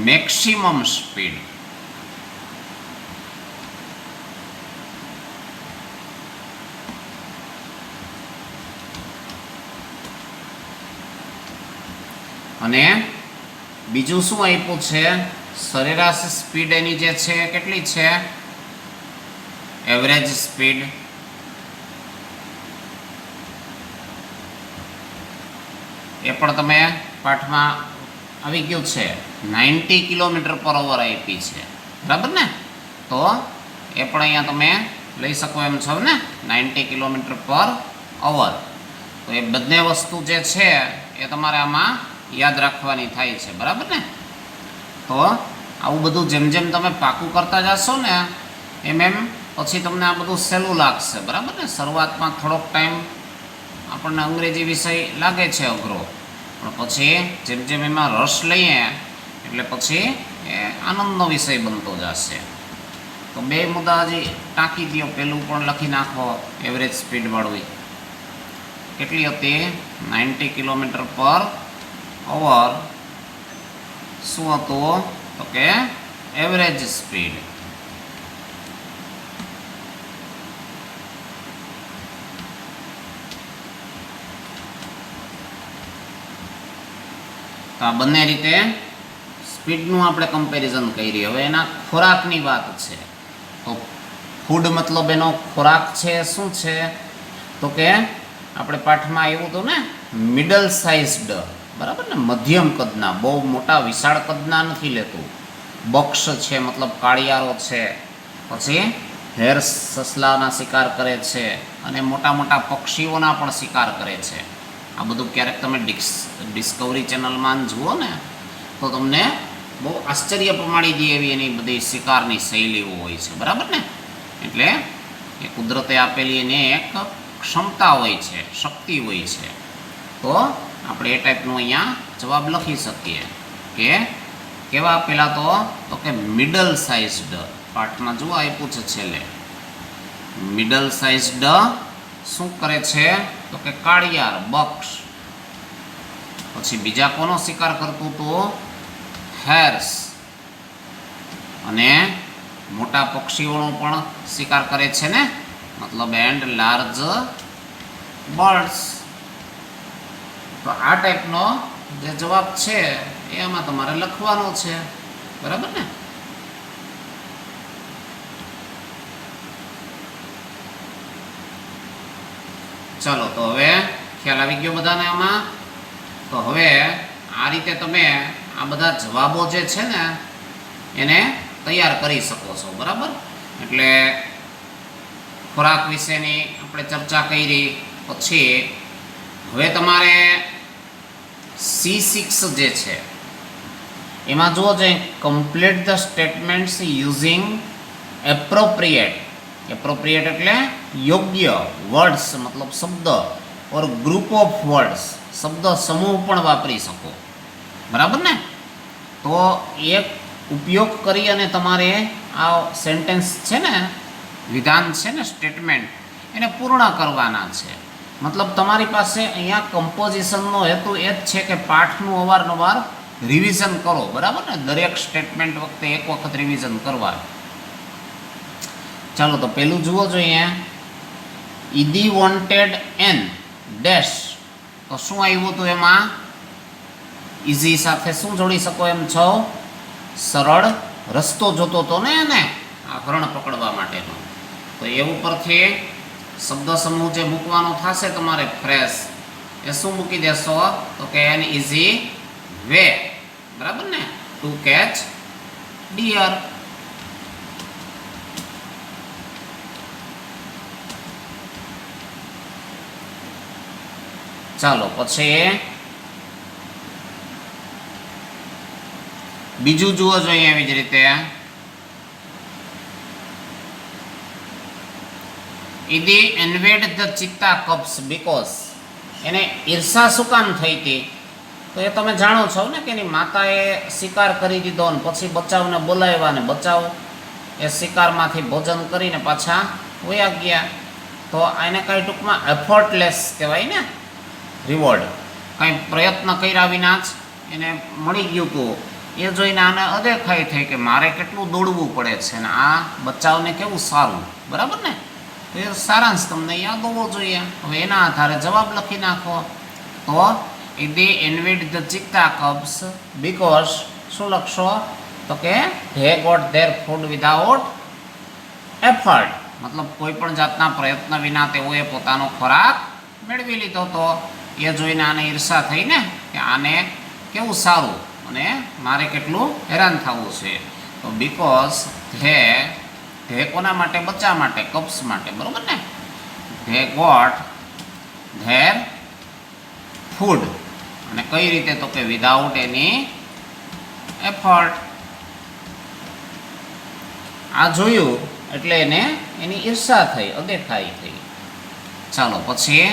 S1: મેક્સિમમ સ્પીડ. અને બીજું શું આપ્યું છે? સરેરાશ સ્પીડ એની જે છે કેટલી છે? Average speed. એ પણ તમે પાઠમાં આવી ગયું છે. 90 km/h આપી છે, બરાબર ને? તો એ પણ અહીંયા તમે લઈ શકો એમ છો ને, 90 km/h. તો એ બંને વસ્તુ જે છે એ તમારે આમાં યાદ રાખવાની થાય છે, બરાબર ને? તો આવું બધું જેમ જેમ તમે પાકું કરતા જશો ને એમ એમ પછી તમને આ બધું સહેલું લાગશે, બરાબર ને? શરૂઆતમાં થોડોક ટાઈમ આપણને અંગ્રેજી વિષય લાગે છે અઘરો, પણ પછી જેમ જેમ એમાં રસ લઈએ એટલે પછી એ આનંદનો વિષય બનતો જશે. તો બે મુદ્દા હજી ટાંકી દો. પેલું પણ લખી નાખો, એવરેજ સ્પીડવાળું. કેટલી હતી? 90 km/h. શું હતું? તો કે એવરેજ સ્પીડ. તો આ બંને રીતે સ્પીડનું આપણે કમ્પેરિઝન કરી. હવે એના ખોરાકની વાત છે. તો ફૂડ મતલબ એનો ખોરાક છે શું છે? તો કે આપણે પાઠમાં આવ્યું હતું ને, મિડલ સાઇઝડ, બરાબર ને? મધ્યમ કદના, બહુ મોટા વિશાળ કદના નથી લેતું. બક્ષ છે મતલબ કાળિયારો છે, પછી હેર સસલાના શિકાર કરે છે, અને મોટા મોટા પક્ષીઓના પણ શિકાર કરે છે. આ બધું ક્યારેક તમે ડિસ્કવરી ચેનલમાં જુઓ ને તો તમને બહુ આશ્ચર્ય પમાડી દે એવી એની બધી શિકારની શૈલીઓ હોય છે, બરાબર ને? એટલે એ કુદરતે આપેલી એને એક ક્ષમતા હોય છે, શક્તિ હોય છે. તો આપણે એ ટાઈપનું અહીંયા જવાબ લખી શકીએ કે કેવા પેલા તો કે મિડલ સાઇઝડ. પાઠમાં જુઓ આપ્યું છે છેલ્લે. મિડલ સાઇઝડ શું કરે છે? તો કે કાળિયાર, બક્ષ. પછી બીજા કોનો શિકાર કરતું હતું? હેર્સ. અને મોટા પક્ષીઓનો પણ શિકાર કરે છે ને, મતલબ એન્ડ લાર્જ બર્ડ્સ. તો આ ટાઈપનો જે જવાબ છે એ આમાં તમારે લખવાનો છે, બરાબર ને? ચાલો, તો હવે ખ્યાલ આવી ગયો બધાને આમાં. તો હવે આ રીતે તમે આ બધા જવાબો જે છે ને એને તૈયાર કરી શકો છો, બરાબર? એટલે ખોરાક વિશેની આપણે ચર્ચા કરી. પછી હવે તમારે C6 જે છે એમાં જુઓ છે, complete the statements using appropriate. Appropriate એટલે યોગ્ય, વર્ડ્સ મતલબ શબ્દ, ઓર ગ્રુપ ઓફ વર્ડ્સ, શબ્દ સમૂહ પણ વાપરી શકો, બરાબર ને? તો એક ઉપયોગ કરી અને તમારે આ સેન્ટેન્સ છે ને, વિધાન છે ને, સ્ટેટમેન્ટ, એને પૂર્ણ કરવાના છે. મતલબ તમારી પાસે અહીંયા કમ્પોઝિશનનો હેતુ એ જ છે કે પાઠનું અવારનવાર રિવિઝન કરો, બરાબર ને? દરેક સ્ટેટમેન્ટ વખતે એક વખત રિવિઝન કરવા. ચાલો, તો પેલું જુઓ જોઈએ. ઈદી વોન્ટેડ એન ડેશ. તો શું આવ્યું હતું એમાં? ઇઝી સાથે શું જોડી શકો એમ છો? સરળ રસ્તો જોતો હતો ને એને આ હરણ પકડવા માટેનો. તો એ ઉપરથી શબ્દ સમૂહ જે મૂકવાનો થશે તમારે ફ્રેશ, એ શું મૂકી દેશો? તો કે એન ઇઝી વે, બરાબર ને? To catch deer. ચાલો, પછી બીજું જુઓ જોઈએ એવી જ રીતે. Idi envied the cheetah cubs because. એને ઈર્ષા શું કામ થઈ હતી? તો એ તમે જાણો છો ને કે એની માતાએ શિકાર કરી દીધો ને પછી બચાવને બોલાવ્યા ને બચાવ એ શિકારમાંથી ભોજન કરીને પાછા વયા ગયા. તો એને કાંઈ ટૂંકમાં એફર્ટલેસ કહેવાય ને, રિવોર્ડ. કંઈ પ્રયત્ન કર્યા વિના જ એને મળી ગયું હતું એ જોઈને આને અદેખાઈ થઈ કે મારે કેટલું દોડવું પડે છે ને આ બચાવને કેવું સારું, બરાબર ને? તો એ સારાંશ તમને યાદ હોવો જોઈએ. હવે એના આધારે જવાબ લખી નાખો. તો they envied the cheetah cubs because શું લખશો? તો કે they got their food without effort, મતલબ કોઈ પણ જાતના પ્રયત્ન વિના તેઓએ પોતાનો ખોરાક મેળવી લીધો હતો. એ જોઈને આને ઈર્ષા થઈ ને કે આને કેવું સારું અને મારે કેટલું હેરાન થવું છે. તો બીકોઝ ધે કોના માટે? બચ્ચા માટે, કપ્સ માટે, બરોબર ને? ધે ગોટ ધેર ફૂડ, અને કઈ રીતે? તો કે વિધાઉટ એની એફર્ટ. આ જોયું એટલે એને એની ઈર્ષા થઈ, અદેખાઈ થઈ. ચાલો પછી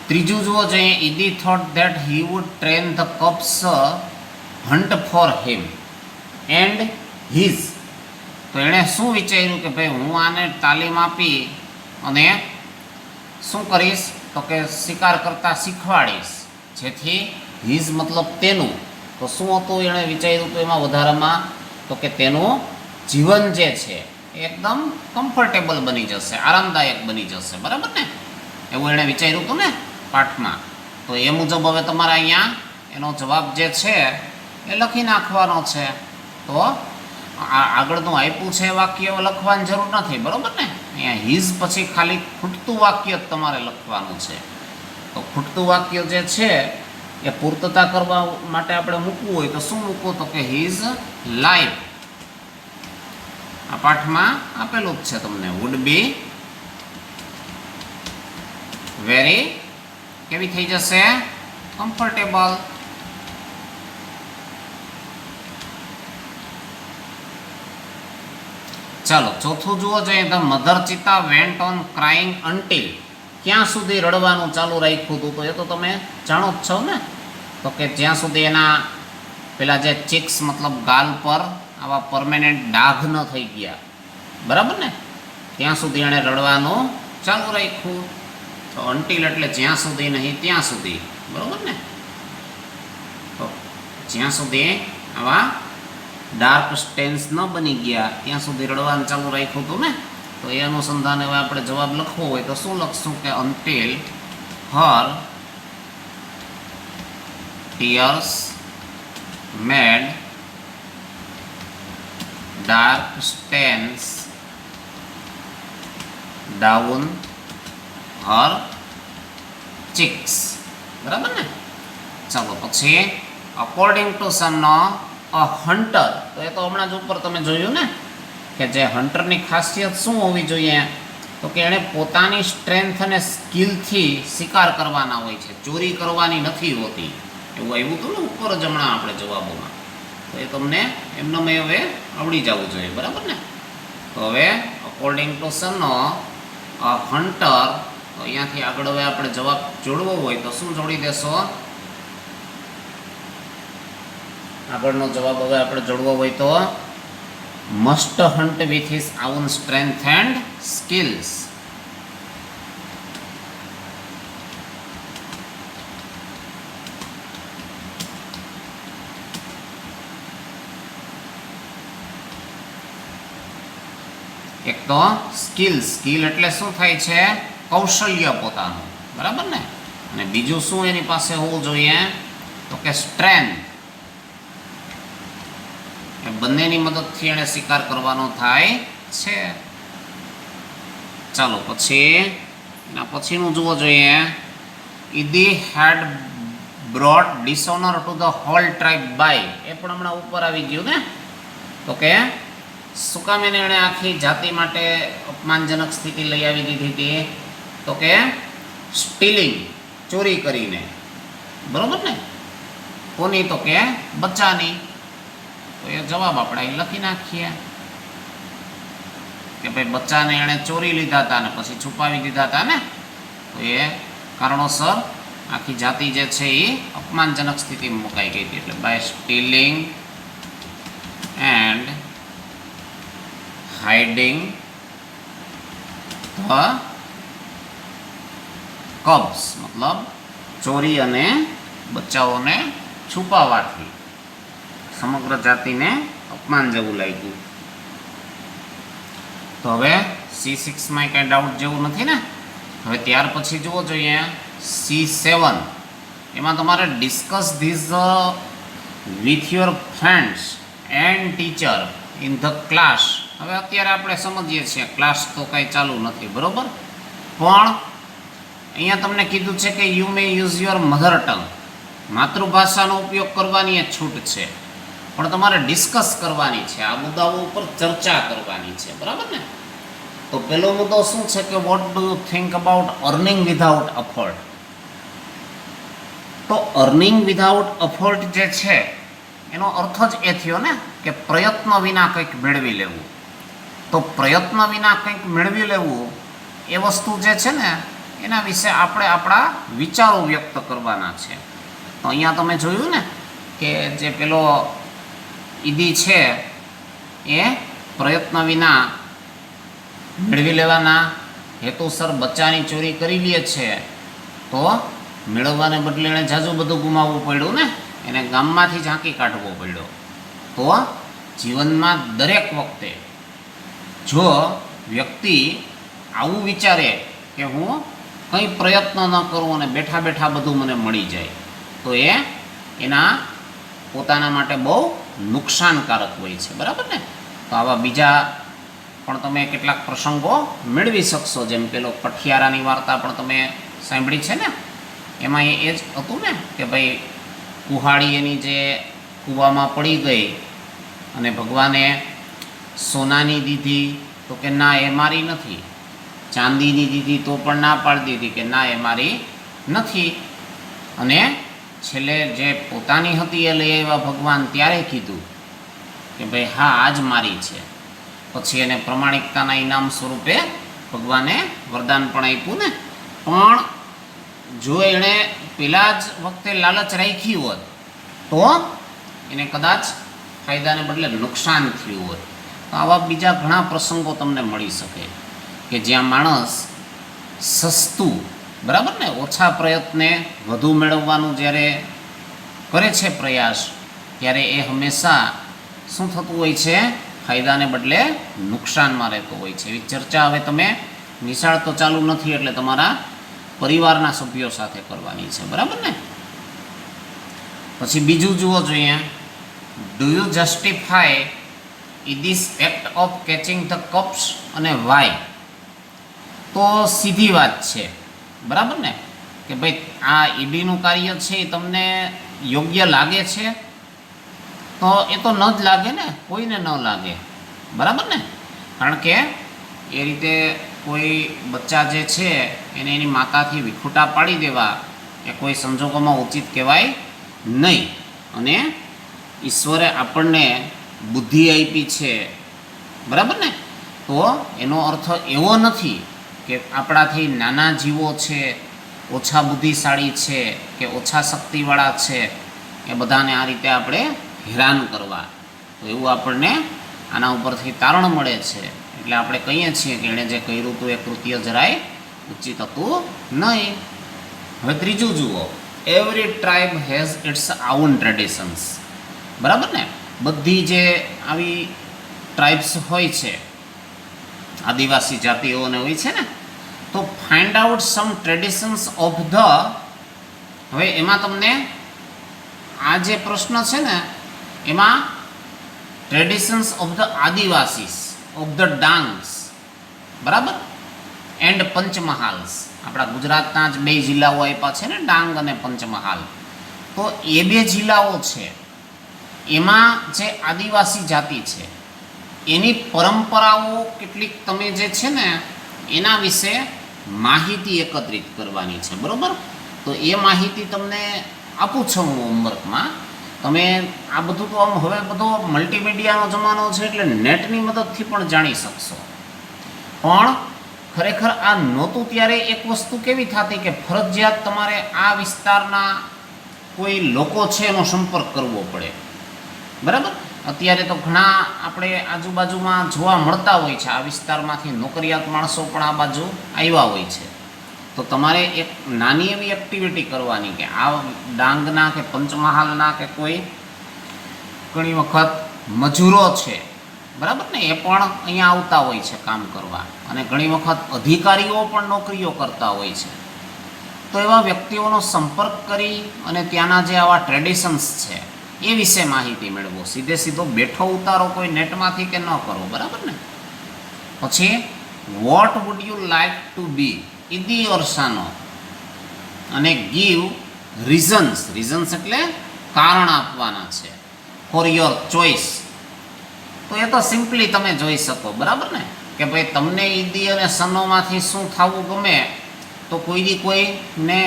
S1: ત્રીજું જુઓ જોઈએ. Idi thought that he would train the cubs hunt for him and his. તો એણે શું વિચાર્યું કે ભાઈ હું આને તાલીમ આપી અને શું કરીશ? તો કે શિકાર કરતા શીખવાડીશ, જેથી હિઝ મતલબ તેનું. તો શું હતું એણે વિચાર્યું હતું એમાં વધારામાં? તો કે તેનું જીવન જે છે એ એકદમ કમ્ફર્ટેબલ બની જશે, આરામદાયક બની જશે, બરાબર ને? એવું એણે વિચાર્યું હતું ને પાઠમાં. તો એ મુજબ હવે તમારે અહીંયા એનો જવાબ જે છે એ લખી નાખવાનો છે. તો આગળનું આપ્યું છે વાક્ય લખવાની જરૂર નથી, બરાબર ને? અહીંયા હિઝ પછી ખાલી ખૂટતું વાક્ય જ તમારે લખવાનું છે. તો ખૂટતું વાક્ય જે છે એ પૂર્તતા કરવા માટે આપણે મૂકવું હોય તો શું મૂકવું? તો કે હિઝ લાઈફ. આ પાઠમાં આપેલું જ છે તમને. વુડ બી વેરી કેવી થઈ જશે? કમ્ફર્ટેબલ. ચાલો ચોથું જુઓ જોઈએ. The mother cheetah went on crying until. ક્યાં સુધી રડવાનું ચાલુ રાખ્યું હતું? તો એ તો તમે જાણો જ છો ને. તો કે જ્યાં સુધી એના પેલા જે ચિક્સ મતલબ ગાલ પર આવા પરમેનન્ટ ડાઘ ન થઈ ગયા, બરાબર ને? ત્યાં સુધી એણે રડવાનું ચાલુ રાખ્યું. તો અન્ટિલ એટલે જ્યાં સુધી નહીં ત્યાં સુધી, બરાબર ને? તો જ્યાં સુધી આવા ડાર્ક સ્ટેન્સ ન બની ગયા ત્યાં સુધી રડવાનું ચાલુ રાખ્યું હતું ને. તો એ અનુસંધાને હવે આપણે જવાબ લખવો હોય તો શું લખશું? કે until her tears made dark stains down her cheeks, બરાબર ને? ચાલો પછી according to son a hunter. તો એ તો હમણાં જ ઉપર તમે જોયું ને કે જે હન્ટરની ખાસિયત શું હોવી જોઈએ? તો કે એણે પોતાની સ્ટ્રેન્થ અને સ્કિલથી શિકાર કરવાના હોય છે, ચોરી કરવાની નથી હોતી. એવું આવ્યું હતું ને ઉપર જ હમણાં આપણે જવાબોમાં. તો એ તમને એમનો મેં હવે આવડી જવું જોઈએ, બરાબર ને? તો હવે according to son a hunter. તો અહીંયાથી આગળ હવે આપણે જવાબ જોડવો હોય તો શું જોડી દેશો? આગળનો જવાબ હવે આપણે જોડવો હોય તો must hunt with his own strength and skills. એક તો સ્કિલ એટલે શું થાય છે? કૌશલ્ય પોતાનું, બરાબર ને? અને બીજું શું એની પાસે હોવું જોઈએ? તો કે સ્ટ્રેન્થ. એ બંનેની મદદથી એણે શિકાર કરવાનો થાય છે. ચાલો પછી એના પછીનું જુઓ જોઈએ. Idi had brought dishonour to the whole tribe by. એ પણ હમણાં ઉપર આવી ગયું ને. તો કે શું કામ એને એણે આખી જાતિ માટે અપમાનજનક સ્થિતિ લઈ આવી દીધી હતી? તો કે સ્ટીલિંગ, ચોરી કરીને, બરોબર ને? કોની? તો કે બચ્ચાની. તો એ જવાબ આપણે અહીં લખી નાખીએ કે ભાઈ બચ્ચાને એણે ચોરી લીધા હતા ને પછી છુપાવી દીધા હતા ને. તો એ કારણોસર આખી જાતિ જે છે એ અપમાનજનક સ્થિતિમાં મુકાઈ ગઈ હતી. એટલે by stealing and hiding the cubs, મતલબ ચોરી અને બચ્ચાઓને છુપાવવાથી સમગ્ર જાતિને અપમાન જેવું લાગ્યું. તો હવે C6માં કાંઈ ડાઉટ જેવું નથી ને. હવે ત્યાર પછી જુઓ જોઈએ C7, એમાં તમારે discuss this with your friends and teacher in the class. હવે અત્યારે આપણે સમજીએ છીએ ક્લાસ તો કાંઈ ચાલુ નથી, બરાબર, પણ અહીંયા તમને કીધું છે કે you may use your mother tongue, માતૃભાષાનો ઉપયોગ કરવાની એ છૂટ છે, પણ તમારે ડિસ્કસ કરવાની છે, આ મુદ્દાઓ ઉપર ચર્ચા કરવાની છે, બરાબર ને. તો પહેલો મુદ્દો શું છે કે what do you think about earning without effort. તો અર્નિંગ વિધાઉટ એફર્ટ જે છે એનો અર્થ જ એ થયો ને કે પ્રયત્ન વિના કંઈક મેળવી લેવું. તો પ્રયત્ન વિના કંઈક મેળવી લેવું એ વસ્તુ જે છે ને એના વિશે આપણે આપણા વિચારો વ્યક્ત કરવાના છે. તો અહીંયા તમે જોયું ને કે જે પેલો ઈદી છે એ પ્રયત્ન વિના મેળવી લેવાના હેતુસર બચ્ચાની ચોરી કરી લે છે, તો મેળવવાને બદલે એણે ઝાઝું બધું ગુમાવવું પડ્યું ને, એને ગામમાંથી ઝાંકી કાઢવો પડ્યો. તો જીવનમાં દરેક વખતે જો વ્યક્તિ આવું વિચારે કે હું કંઈ પ્રયત્ન ન કરું અને બેઠા બેઠા બધું મને મળી જાય, તો એ એના પોતાના માટે બહુ નુકસાનકારક હોય છે, બરાબર ને. તો આવા બીજા પણ તમે કેટલાક પ્રસંગો મેળવી શકશો, જેમ પેલો કઠિયારાની વાર્તા પણ તમે સાંભળી છે ને, એમાં એ જ હતું ને કે ભાઈ કુહાડી એની જે કૂવામાં પડી ગઈ અને ભગવાને સોનાની દીધી તો કે ના એ મારી નથી, ચાંદીની દીધી તો પણ ના પાડી દીધી કે ના એ મારી નથી, અને છેલ્લે જે પોતાની હતી એ લઈ આવ્યા ભગવાન ત્યારે કીધું કે ભાઈ હા આ જ મારી છે. પછી એને પ્રમાણિકતાના ઇનામ સ્વરૂપે ભગવાને વરદાન પણ આપ્યું ને. પણ જો એણે પેલા જ વખતે લાલચ રાખી હોત તો એને કદાચ ફાયદાને બદલે નુકસાન થયું હોત. તો આવા બીજા ઘણા પ્રસંગો તમને મળી શકે કે જ્યાં માણસ સસ્તું, બરાબર ને, ઓછા પ્રયત્ને વધુ મેળવવાનું જ્યારે કરે છે પ્રયાસ, ત્યારે એ હંમેશા શું થતું હોય છે, ફાયદાને બદલે નુકસાનમાં રહેતો હોય છે. એવી ચર્ચા હવે તમે નિશાળ તો ચાલુ નથી એટલે તમારા પરિવારના સભ્યો સાથે કરવાની છે, બરાબર ને. પછી બીજું જુઓ જોઈએ, do you justify this act of catching the cups અને વાય. તો સીધી વાત છે, બરાબર ને, કે ભાઈ આ ઈડીનું કાર્ય છે એ તમને યોગ્ય લાગે છે, તો એ તો ન જ લાગે ને, કોઈને ન લાગે, બરાબર ને. કારણ કે એ રીતે કોઈ બચ્ચા જે છે એને એની માતાથી વિખૂટા પાડી દેવા એ કોઈ સંજોગોમાં ઉચિત કહેવાય નહીં. અને ઈશ્વરે આપણને બુદ્ધિ આપી છે, બરાબર ને, તો એનો અર્થ એવો નથી કે આપણાથી નાના જીવો છે, ઓછા બુદ્ધિશાળી છે કે ઓછા શક્તિવાળા છે, એ બધાને આ રીતે આપણે હેરાન કરવા. તો એવું આપણને આના ઉપરથી તારણ મળે છે. એટલે આપણે કહીએ છીએ કે એણે જે કર્યું હતું એ કૃત્ય જરાય ઉચિત હતું નહીં. હવે ત્રીજું જુઓ, every tribe has it's on traditions, બરાબર ને. બધી જે આવી ટ્રાઇબ્સ હોય છે, આદિવાસી જાતિઓને હોય છે ને, તો find out some traditions of the. હવે એમાં તમને આ જે પ્રશ્ન છે ને એમાં traditions of the Adivasis of the Dangs, બરાબર, એન્ડ પંચમહાલ્સ. આપણા ગુજરાતના જ બે જિલ્લાઓ આપ્યા છે ને, ડાંગ અને પંચમહાલ. તો એ બે જિલ્લાઓ છે, એમાં જે આદિવાસી જાતિ છે એની પરંપરાઓ કેટલીક તમે જે છે ને એના વિશે માહિતી એકત્રિત કરવાની છે, બરાબર. તો એ માહિતી તમને આપું છું હું હોમવર્કમાં. તમે આ બધું તો આમ હવે બધો મલ્ટીમીડિયાનો જમાનો છે એટલે નેટની મદદથી પણ જાણી શકશો. પણ ખરેખર આ નહોતું ત્યારે એક વસ્તુ કેવી થતી કે ફરજિયાત તમારે આ વિસ્તારના કોઈ લોકો છે એનો સંપર્ક કરવો પડે, બરાબર. અત્યારે તો ઘણા આપણે આજુબાજુમાં જોવા મળતા હોય છે, આ વિસ્તારમાંથી નોકરિયાત માણસો પણ આ બાજુ આવ્યા હોય છે. તો તમારે એક નાની એવી એક્ટિવિટી કરવાની કે આ ડાંગના કે પંચમહાલના કે કોઈ ઘણી વખત મજૂરો છે, બરાબર ને, એ પણ અહીંયા આવતા હોય છે કામ કરવા, અને ઘણી વખત અધિકારીઓ પણ નોકરીઓ કરતા હોય છે. તો એવા વ્યક્તિઓનો સંપર્ક કરી અને ત્યાંના જે આવા ટ્રેડિશન્સ છે એ વિશે માહિતી મેળવો. સીધો બેઠો ઉતારો કોઈ નેટમાંથી કે ન કરો, બરાબર ને. પછી what would you like to be, Idi or Sano, અને ગીવ રીઝન્સ એટલે કારણ આપવાના છે, ફોર યોર ચોઇસ. તો એ તો સિમ્પલી તમે જોઈ શકો, બરાબર ને, કે ભાઈ તમને ઈદી અને સનોમાંથી શું થવું ગમે, તો કોઈને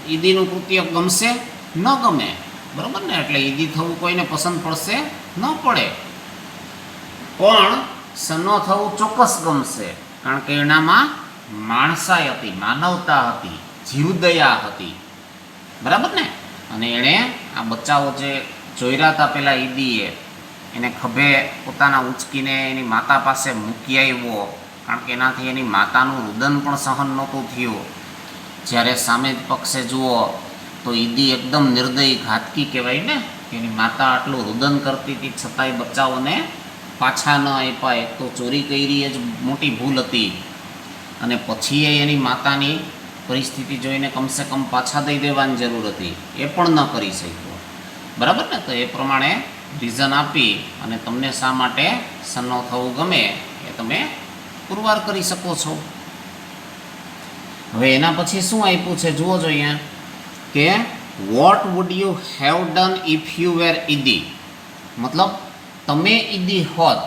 S1: ઈદીનું કૃત્ય ગમશે ન ગમે, બરાબર ને. એટલે ઈદી થવું કોઈને પસંદ પડશે ન પડે, પણ સનો થવું ચોક્કસ ગમશે, કારણ કે એનામાં માણસાઈ હતી, માનવતા હતી, જીવદયા હતી, બરાબર ને. અને એણે આ બચ્ચાઓ જે જોઈ હતા પેલા ઈદીએ, એને ખભે પોતાના ઉંચકીને એની માતા પાસે મૂકી આવ્યો, કારણ કે એનાથી એની માતાનું રુદન પણ સહન નહોતું થયું. જ્યારે સામે જ પક્ષે જુઓ તો ઈદી એકદમ નિર્દયી, ઘાતકી કહેવાય ને, એની માતા આટલું રુદન કરતી હતી છતાંય બચ્ચાઓને પાછા ન આપ્યા. એક તો ચોરી કરી એ જ મોટી ભૂલ હતી, અને પછી એની માતાની પરિસ્થિતિ જોઈને કમસે કમ પાછા દઈ દેવાની જરૂર હતી, એ પણ ન કરી શક્યો, બરાબર ને. તો એ પ્રમાણે રીઝન આપી અને તમને શા માટે સન્નો થવું ગમે એ તમે પુરવાર કરી શકો છો. હવે એના પછી શું આપ્યું છે જુઓ જો અહીંયા, કે what would you have done if you were Idi, મતલબ તમે ઈદી હોત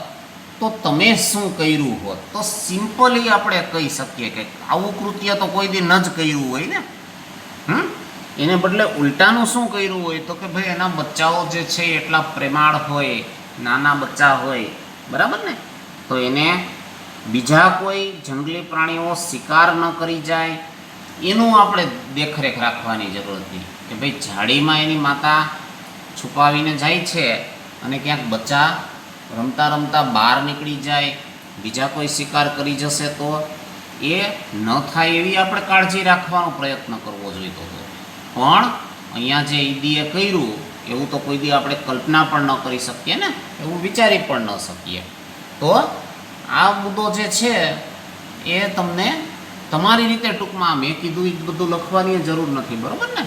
S1: તો તમે શું કર્યું હોત. તો સિમ્પલી આપણે કહી શકીએ કે આવું કૃત્ય તો કોઈ દી ન જ કર્યું હોય ને, એને બદલે ઉલટાનું શું કર્યું હોય, તો કે ભાઈ એના બચ્ચાઓ જે છે એટલા પ્રેમાળ હોય, નાના બચ્ચા હોય, બરાબર ને, તો એને બીજા કોઈ જંગલી પ્રાણીઓ શિકાર ન કરી જાય એનું આપણે દેખરેખ રાખવાની જરૂર હતી. કે ભાઈ ઝાડીમાં એની માતા છુપાવીને જાય છે અને ક્યાંક બચ્ચા રમતા રમતા બહાર નીકળી જાય, બીજા કોઈ શિકાર કરી જશે તો એ ન થાય એવી આપણે કાળજી રાખવાનો પ્રયત્ન કરવો જોઈતો હતો. પણ અહીંયા જે ઈદીએ કર્યું એવું તો કોઈ દી આપણે કલ્પના પણ ન કરી શકીએ ને, એવું વિચારી પણ ન શકીએ. તો આ મુદ્દો જે છે એ તમને તમારી રીતે ટૂંકમાં મેં કીધું એ બધું લખવાની જરૂર નથી, બરાબર ને.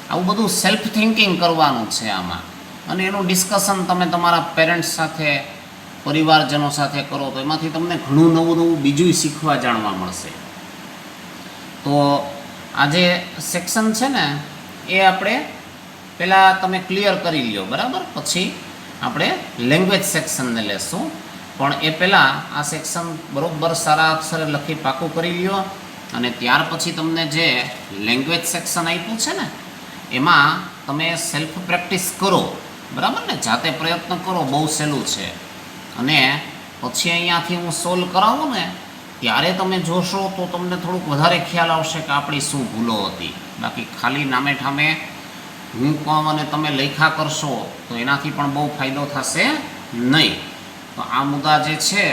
S1: આવું બધું સેલ્ફ થિંકિંગ કરવાનું છે આમાં, અને એનું ડિસ્કશન તમે તમારા પેરેન્ટ્સ સાથે, પરિવારજનો સાથે કરો તો એમાંથી તમને ઘણું નવું બીજું શીખવા જાણવા મળશે. તો આ જે સેક્શન છે ને એ આપણે પહેલાં તમે ક્લિયર કરી લ્યો, બરાબર. પછી આપણે લેંગ્વેજ સેક્શનને લેશું, પણ એ પહેલાં આ સેક્શન બરાબર સારા અક્ષરે લખી પાકું કરી લ્યો, અને ત્યાર પછી તમને જે લેંગ્વેજ સેક્શન આપ્યું છે ને એમાં તમે સેલ્ફ પ્રેક્ટિસ કરો, બરાબર ને, જાતે પ્રયત્ન કરો, બહુ સહેલું છે. અને પછી અહીંયાથી હું સોલ્વ કરાવું ને ત્યારે તમે જોશો તો તમને થોડુંક વધારે ખ્યાલ આવશે કે આપણી શું ભૂલો હતી. બાકી ખાલી નામે ઠામે હું કહું અને તમે લેખા કરશો તો એનાથી પણ બહુ ફાયદો થશે નહીં. તો આ મુદ્દા જે છે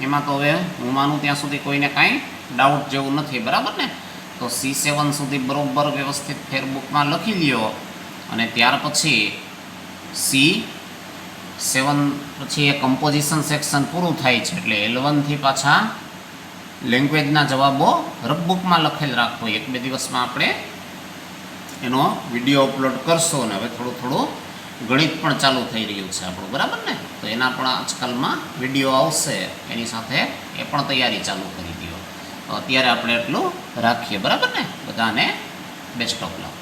S1: એમાં તો હવે હું માનું ત્યાં સુધી કોઈને કાંઈ ડાઉટ જેવું નથી, બરાબર ને. તો C7 સુધી બરાબર વ્યવસ્થિત ફેરબુકમાં લખી લ્યો, અને ત્યાર પછી C7 પછી એ કમ્પોઝિશન સેક્શન પૂરું થાય છે, એટલે L1થી પાછા લેંગ્વેજના જવાબો રફબુકમાં લખેલ રાખો. 1-2 દિવસમાં આપણે એનો વિડીયો અપલોડ કરશો, અને હવે થોડું ગણિત પણ ચાલુ થઈ રહ્યું છે આપણું, બરાબર ને. તો એના પણ આજકાલમાં વિડીયો આવશે, એની સાથે એ પણ તૈયારી ચાલુ કરી દો. તો અત્યારે આપણે એટલું રાખીએ, બરાબર ને. બધાને બેસ્ટ ઓફ લક.